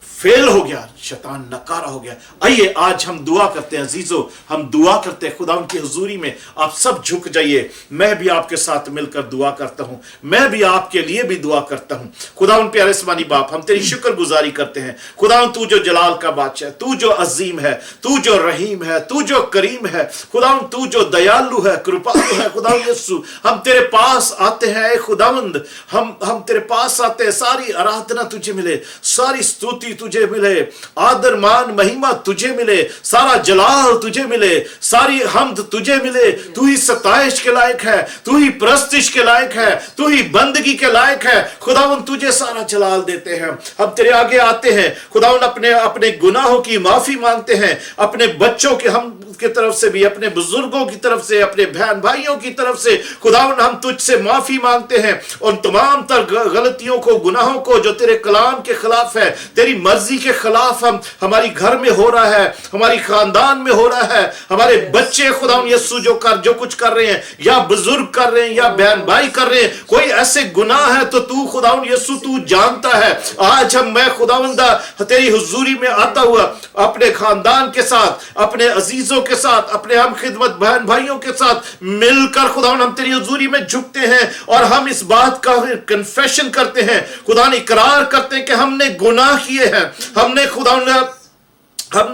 फेल हो गया, शैतान नकारा हो गया। आइए आज हम दुआ करते हैं अजीजों, हम दुआ करते हैं खुदा उनकी हुजूरी में। आप सब झुक जाइए, मैं भी आपके साथ मिलकर दुआ करता हूं, मैं भी आपके लिए भी दुआ करता हूं। खुदा उन प्यारे आसमानी बाप, हम तेरी शुक्रगुजारी करते हैं। खुदा तू जो जलाल का बादशाह, तू जो अजीम है, तू जो रहीम है, तू जो करीम है, खुदा तू जो दयालु है, कृपालु है। खुदा यीशु, हम तेरे पास आते हैं खुदावंद, हम तेरे पास आते हैं। सारी आराधना तुझे मिले, सारी स्तुति तुझे मिले, आदर मान महिमा तुझे मिले, सारा जलाल तुझे मिले, सारी हमद तुझे मिले। तू ही सताइश के लायक है, तू ही प्रस्तिश के लायक है, तू ही बंदगी के लायक है। खुदावन तुझे सारा जलाल देते हैं। हम तेरे आगे आते हैं खुदावन, अपने अपने गुनाहों की माफी मांगते हैं, अपने बच्चों के हम की तरफ से भी, अपने बुजुर्गों की तरफ से, अपने बहन भाइयों की तरफ से खुदावन हम तुझसे माफी मांगते हैं। उन तमाम तर गलतियों को, गुनाहों को जो तेरे कलाम के खिलाफ है, तेरी मर्जी के खिलाफ हम हमारी घर में हो रहा है, हमारी खानदान में हो रहा है, हमारे बच्चे खुदावन यीशु जो कुछ कर रहे हैं, या बुजुर्ग कर रहे हैं, या बहन भाई कर रहे हैं, कोई ऐसे गुनाह है तो तू खुदावन यीशु तू जानता है। आज मैं खुदावंदा तेरी हुजूरी में आता हुआ अपने खानदान के साथ, अपने अजीजों के साथ, अपने हम खिदमत बहन भाइयों के साथ मिलकर खुदावन हम तेरी हुजूरी में झुकते हैं और हम इस बात का कन्फेशन करते हैं, खुदा इकरार करते हैं कि हमने गुनाह किए हैं, हमने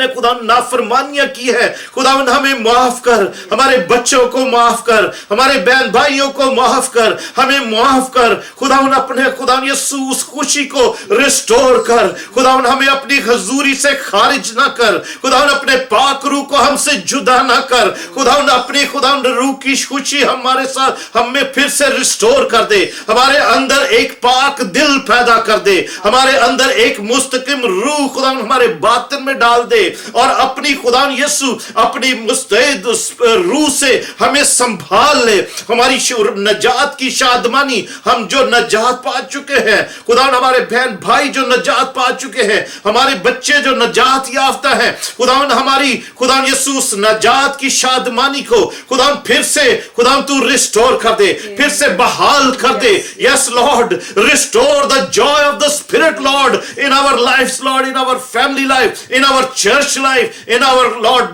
खुदा नाफरमानियां की है। खुदावन हमें माफ कर, हमारे बच्चों को माफ कर, हमारे बहन भाइयों को माफ कर, हमें माफ कर। खुदावन अपने खुदावन यीशु उस खुशी को रिस्टोर कर। खुदावन हमें अपनी हजूरी से खारिज ना कर। खुदावन अपने पाक रूह को हमसे जुदा ना कर। खुदावन अपनी खुदावन रूह की खुशी हमारे साथ हमें फिर से रिस्टोर कर दे। हमारे अंदर एक पाक दिल पैदा कर दे, हमारे अंदर एक मुस्तकिम रूह खुदावन हमारे बातिन में डाल दे, और अपनी खुदा यीशु अपनी मुस्तैद रूह से हमें संभाल ले। हमारी नजात की शादमानी, हम जो नजात पा चुके हैं खुदा, हमारे बहन भाई जो नजात पा चुके हैं, हमारे बच्चे जो नजात याफ्ता हैं, खुदा हमारी खुदा यीशु उस नजात की शादमानी को खुदा फिर से खुदा तू रिस्टोर कर दे, फिर से बहाल कर दे। Yes Lord, restore the joy of the spirit Lord in our lifes Lord, in our family life, in our church life, in our Lord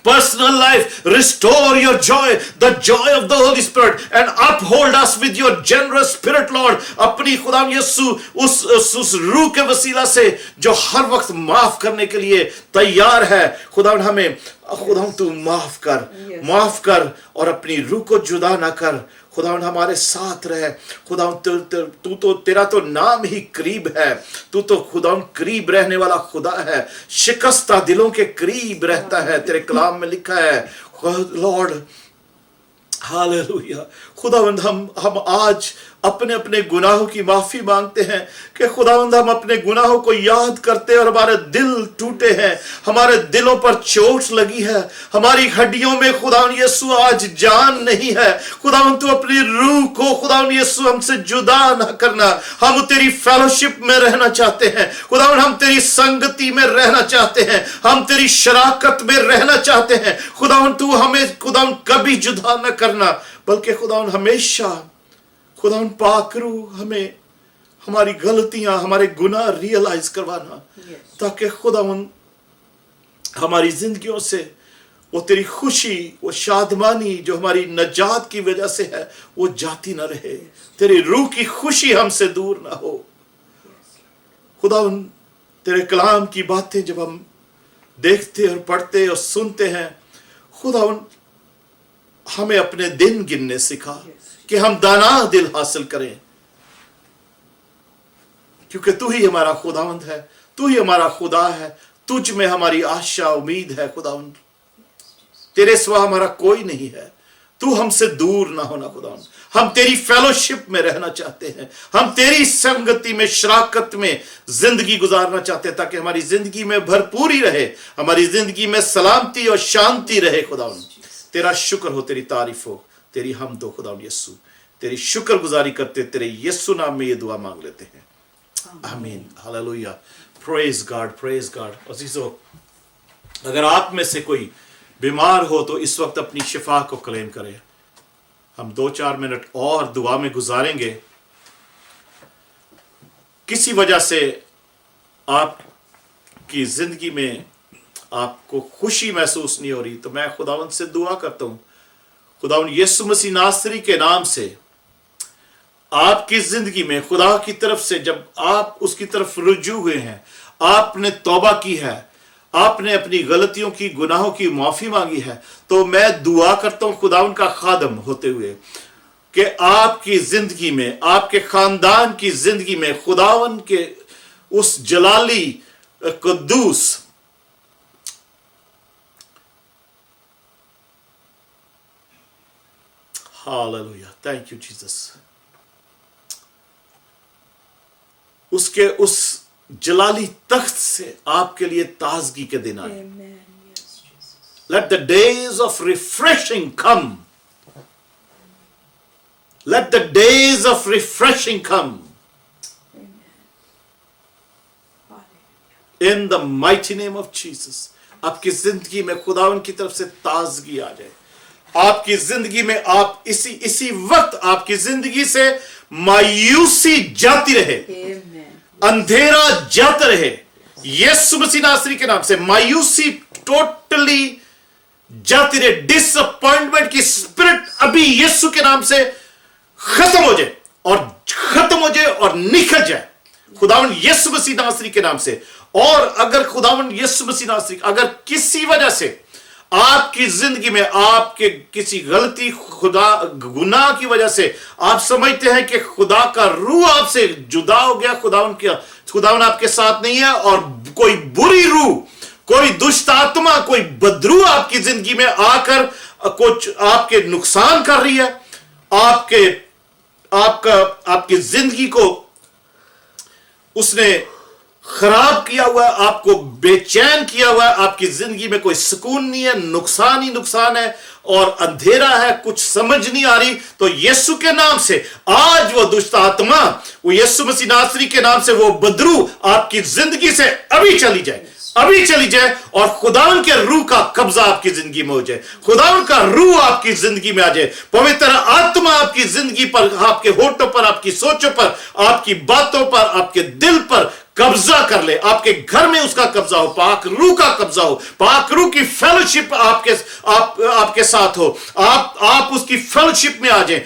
personal life. Restore your joy, the joy of the Holy Spirit, and uphold us with your generous spirit Lord. अपनी खुदा यीशु उस रूह के वसीला से जो हर वक्त माफ करने के लिए तैयार है, खुदा हमें खुदा तू माफ कर और अपनी रूह को जुदा ना कर। खुदा हमारे साथ रहे। खुदा तू तो तेरा तो नाम ही करीब है, तू तो खुदा करीब रहने वाला खुदा है, शिकस्ता दिलों के करीब रहता है। तेरे कलाम में लिखा है लॉर्ड, हालेलुया। खुदावंद हम आज अपने अपने गुनाहों की माफी मांगते हैं कि खुदावंद हम अपने गुनाहों को याद करते हैं और हमारे दिल टूटे हैं, हमारे दिलों पर चोट लगी है, हमारी हड्डियों में खुदावंद यीशु आज जान नहीं है। खुदावंद तू अपनी रूह को खुदावंद यीशु हमसे जुदा ना करना। हम तेरी फेलोशिप में रहना चाहते हैं खुदावंद, हम तेरी संगति में रहना चाहते हैं, हम तेरी शराकत में रहना चाहते हैं। खुदावंद तू हमें खुदावंद कभी जुदा ना करना, बल्कि खुदावंद हमेशा खुदावंद पाक रूह हमें हमारी गलतियां, हमारे गुनाह रियलाइज करवाना, ताकि खुदावंद हमारी जिंदगियों से वो तेरी खुशी, वो शादमानी जो हमारी नजात की वजह से है, वो जाती ना रहे। तेरी रूह की खुशी हमसे दूर ना हो। खुदावंद तेरे कलाम की बातें जब हम देखते और पढ़ते और सुनते हैं, खुदावंद हमें अपने दिन गिनने सिखा कि हम दाना दिल हासिल करें, क्योंकि तू ही हमारा खुदावंद है, तू ही हमारा खुदा है, तुझ में हमारी आशा उम्मीद है। खुदावंद तेरे सिवा हमारा कोई नहीं है, तू हमसे दूर ना होना। खुदावंद हम तेरी फेलोशिप में रहना चाहते हैं, हम तेरी संगति में, शराकत में जिंदगी गुजारना चाहते हैं, ताकि हमारी जिंदगी में भरपूरी रहे, हमारी जिंदगी में सलामती और शांति रहे। खुदावंद तेरा शुक्र हो, तेरी तारीफ हो, तेरी हमद हो। खुदावंद यीशु तेरी शुक्रगुजारी करते तेरे यीशु नाम में ये दुआ मांग लेते हैं, आमीन, hallelujah. Praise God, praise God. अजीजों, अगर आप में से कोई बीमार हो तो इस वक्त अपनी शिफा को क्लेम करें। हम 2-4 मिनट और दुआ में गुजारेंगे। किसी वजह से आपकी जिंदगी में आपको खुशी महसूस नहीं हो रही, तो मैं खुदावंद से दुआ करता हूं, खुदावंद यीशु मसीह नासरी के नाम से आपकी जिंदगी में खुदा की तरफ से जब आप उसकी तरफ रुजू हुए हैं, आपने तौबा की है, आपने अपनी गलतियों की, गुनाहों की माफी मांगी है, तो मैं दुआ करता हूं खुदावंद का खादम होते हुए कि आपकी जिंदगी में, आपके खानदान की जिंदगी में खुदावंद के उस जलाली कुद्दूस हालेलुया, थैंक यू जीसस, उसके उस जलाली तख्त से आपके लिए ताजगी के दिन आए। Let the days of refreshing come. Let the days of refreshing come. In the mighty name of Jesus. आपकी जिंदगी में खुदावन की तरफ से ताजगी आ जाए। आपकी जिंदगी में आप इसी वक्त आपकी जिंदगी से मायूसी जाती रहे, अंधेरा जाता रहे। यीशु मसीह नासरी के नाम से मायूसी टोटली जाती रहे। डिसअपॉइंटमेंट की स्पिरिट अभी यीशु के नाम से खत्म हो जाए और निकल जाए खुदावन यीशु मसीह नासरी के नाम से। और अगर खुदावन यीशु मसीह नासरी अगर किसी वजह से आपकी जिंदगी में आपके किसी गलती गुनाह की वजह से आप समझते हैं कि खुदा का रूह आपसे जुदा हो गया, खुदावन आपके साथ नहीं है, और कोई बुरी रूह, कोई दुष्ट आत्मा, कोई बदरू आपकी जिंदगी में आकर कुछ आपके नुकसान कर रही है, आपकी जिंदगी को उसने खराब किया हुआ है, आपको बेचैन किया हुआ है, आपकी जिंदगी में कोई सुकून नहीं है, नुकसान ही नुकसान है और अंधेरा है, कुछ समझ नहीं आ रही, तो यीशु के नाम से आज वो दुष्ट आत्मा, वो यीशु मसीह नासरी के नाम से वो बदरू आपकी जिंदगी से अभी चली जाए और खुदावन के रूह का कब्जा आपकी जिंदगी में हो जाए। खुदावन का रूह आपकी जिंदगी में आ जाए। पवित्र आत्मा आपकी जिंदगी पर, आपके होठों पर, आपकी सोचों पर, आपकी बातों पर, आपके दिल पर कब्जा कर ले। आपके घर में उसका कब्जा हो, पाक रूह का कब्जा हो, पाक रूह की फेलोशिप आपके साथ हो, आप उसकी फेलोशिप में आ जाएं।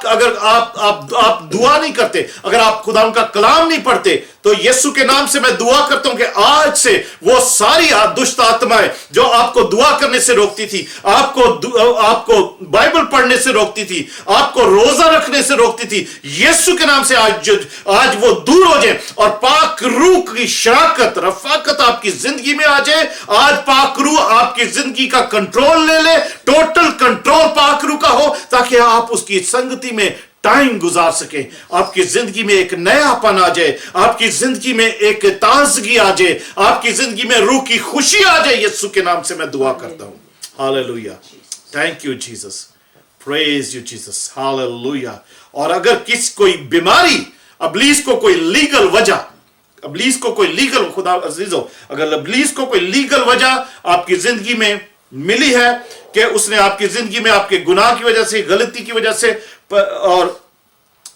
अगर आप दुआ नहीं करते, अगर आप खुदा का कलाम नहीं पढ़ते, तो यीशु के नाम से मैं दुआ करता हूं कि आज से वो सारी दुष्ट आत्माएं जो आपको दुआ करने से रोकती थी, आपको बाइबल पढ़ने से रोकती थी, आपको रोजा रखने से रोकती थी, यीशु के नाम से आज वो दूर हो जाए और पाक रूह की शराकत, रफाकत आपकी जिंदगी में आ जाए। आज पाक रूह आपकी जिंदगी का कंट्रोल ले, टोटल कंट्रोल पाक रूह का हो, ताकि आप उसकी संगति में टाइम गुजार सके। आपकी जिंदगी में एक नयापन आ जाए, आपकी जिंदगी में एक ताजगी आ जाए, आपकी जिंदगी में रूह की खुशी आ जाए। यीशु के नाम से मैं दुआ करता हूं। Hallelujah, thank you Jesus, praise you Jesus, hallelujah. और अगर कोई बीमारी, इब्लीस को कोई लीगल वजह, खुदा अजीजों, अगर इब्लीस को कोई लीगल वजह आपकी जिंदगी में मिली है कि उसने आपकी जिंदगी में आपके गुनाह की वजह से, गलती की वजह से और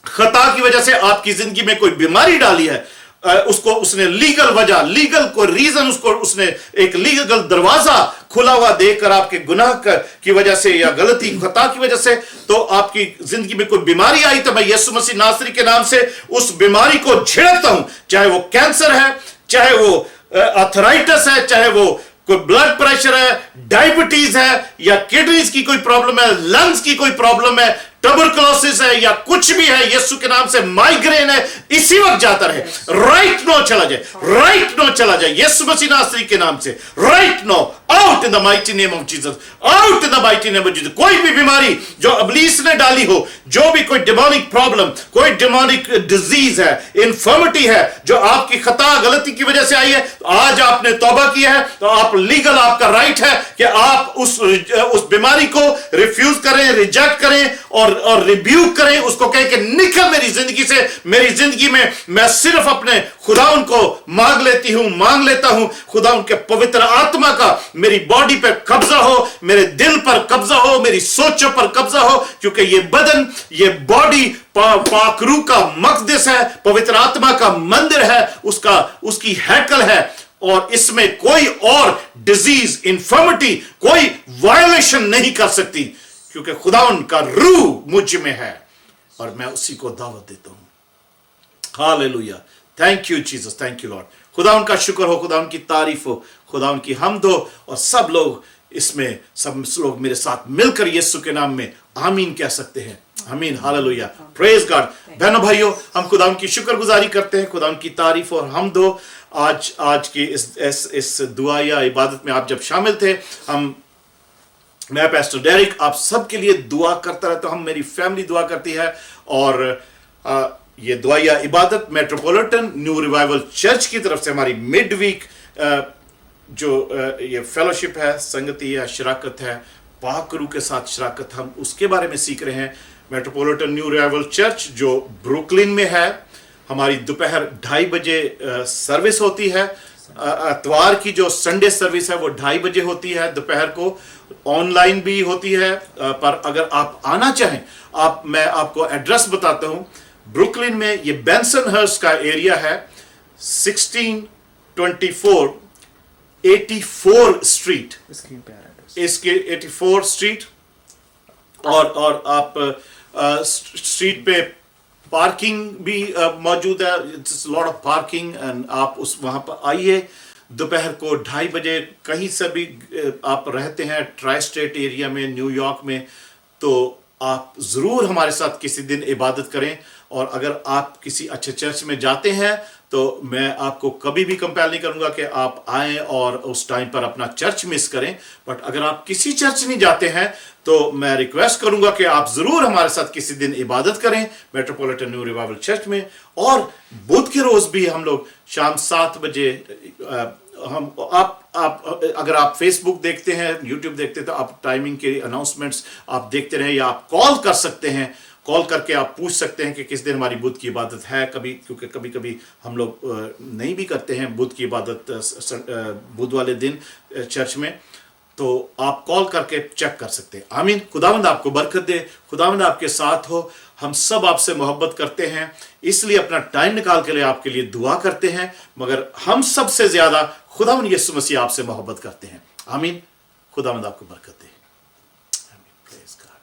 खता की वजह से आपकी जिंदगी में कोई बीमारी डाली है, उसको उसने लीगल वजह, लीगल कोई रीजन, उसने एक लीगल दरवाजा खुला हुआ देकर आपके गुनाह की वजह से या गलती खता की वजह से तो आपकी जिंदगी में कोई बीमारी आई, तो मैं यीशु मसीह नासरी के नाम से उस बीमारी को झेड़ता हूं। चाहे वो कैंसर है, चाहे वो आर्थराइटिस है, चाहे वो कोई ब्लड प्रेशर है, डायबिटीज है, या किडनीज की कोई प्रॉब्लम है, लंग्स की कोई प्रॉब्लम है, ट्यूबरकुलोसिस है, या कुछ भी है, यीशु के नाम से माइग्रेन है, इसी वक्त जाता रहे, राइट नो चला जाए यीशु मसीह नासरी के नाम से, right now, out in the mighty name of Jesus, out in the mighty name of Jesus. कोई भी बीमारी जो इब्लीस ने डाली हो, जो भी कोई डिमोनिक प्रॉब्लम, कोई डिमोनिक डिजीज है, इन्फर्मिटी है, जो आपकी खता गलती की वजह से आई है, आज आपने तौबा किया है, तो आप लीगल, आपका राइट है कि आप उस बीमारी को रिफ्यूज करें, रिजेक्ट करें और रिब्यूक करें, उसको कहें कि निकल मेरी जिंदगी से, मेरी जिंदगी में मैं सिर्फ अपने खुदावन को मांग लेता हूं, खुदावन के पवित्र आत्मा का मेरी बॉडी पर कब्जा हो, मेरे दिल पर कब्जा हो, मेरी सोचों पर कब्जा हो, क्योंकि ये बदन, ये बॉडी पाक रूह का मकदस है, पवित्र आत्मा का मंदिर है, उसकी हैकल है, और इसमें कोई और डिजीज, इन्फर्मिटी, कोई वायलेशन नहीं कर सकती, क्योंकि खुदावन का रूह मुझ में है और मैं उसी को दावत देता हूं। Hallelujah, thank you Jesus, thank you Lord. खुदावन का शुक्र हो, खुदावन की तारीफ हो, खुदावन की हम्द हो, और सब लोग इसमें, सब लोग मेरे साथ मिलकर यीशु के नाम में आमीन कह सकते हैं। आमीन, हालेलुया, प्रेज गॉड। बहनों भाइयों, हम खुदा की शुक्रगुजारी करते हैं, खुदा की तारीफ और हमद हो। आज की इस दुआ या इबादत में आप जब शामिल थे, मैं पास्टर डेरिक आप सबके लिए दुआ करता रहता हूं, मेरी फैमिली दुआ करती है। और ये दुआ या इबादत मेट्रोपॉलिटन न्यू रिवाइवल चर्च की तरफ से हमारी मिड वीक जो ये फेलोशिप है, संगति है, शराकत है, पाक रूह के साथ शराकत, हम उसके बारे में सीख रहे हैं। मेट्रोपॉलिटन न्यू रिवाइवल चर्च जो ब्रुकलिन में है, हमारी दोपहर 2:30 बजे सर्विस होती है। इतवार की जो संडे सर्विस है वो 2:30 बजे होती है दोपहर को, ऑनलाइन भी होती है। पर अगर आप आना चाहें, मैं आपको एड्रेस बताता हूं। ब्रुकलिन में ये बेंसनहर्स्ट का एरिया है, 1624 84 स्ट्रीट, स्क्रीन पे आ रहा है। इसके 84 स्ट्रीट। और आप स्ट्रीट पे पार्किंग भी मौजूद है, it's lot of parking. And आप वहां पर आइए दोपहर को 2:30 बजे। कहीं से भी आप रहते हैं ट्राई स्टेट एरिया में, न्यूयॉर्क में, तो आप ज़रूर हमारे साथ किसी दिन इबादत करें। और अगर आप किसी अच्छे चर्च में जाते हैं तो मैं आपको कभी भी कंपेल नहीं करूंगा कि आप आएँ और उस टाइम पर अपना चर्च मिस करें। बट अगर आप किसी चर्च नहीं जाते हैं तो मैं रिक्वेस्ट करूंगा कि आप ज़रूर हमारे साथ किसी दिन इबादत करें मेट्रोपॉलिटन न्यू रिवाइवल चर्च में। और बुध के रोज़ भी हम लोग शाम 7 बजे अगर आप फेसबुक देखते हैं, यूट्यूब देखते हैं, तो आप टाइमिंग के अनाउंसमेंट्स आप देखते रहें, या आप कॉल कर सकते हैं। कॉल करके आप पूछ सकते हैं कि किस दिन हमारी बुध की इबादत है। क्योंकि कभी कभी हम लोग नहीं भी करते हैं बुध की इबादत बुध वाले दिन चर्च में, तो आप कॉल करके चेक कर सकते हैं। आमीन। खुदावंद आपको बरकत दे, खुदावंद आपके साथ हो। हम सब आपसे मोहब्बत करते हैं, इसलिए अपना टाइम निकाल के लिए आपके लिए दुआ करते हैं। मगर हम सबसे ज्यादा खुदावंद यीशु मसीह आपसे मोहब्बत करते हैं। आमीन। खुदावंद आपको बरकत दे। आमीन। Praise God.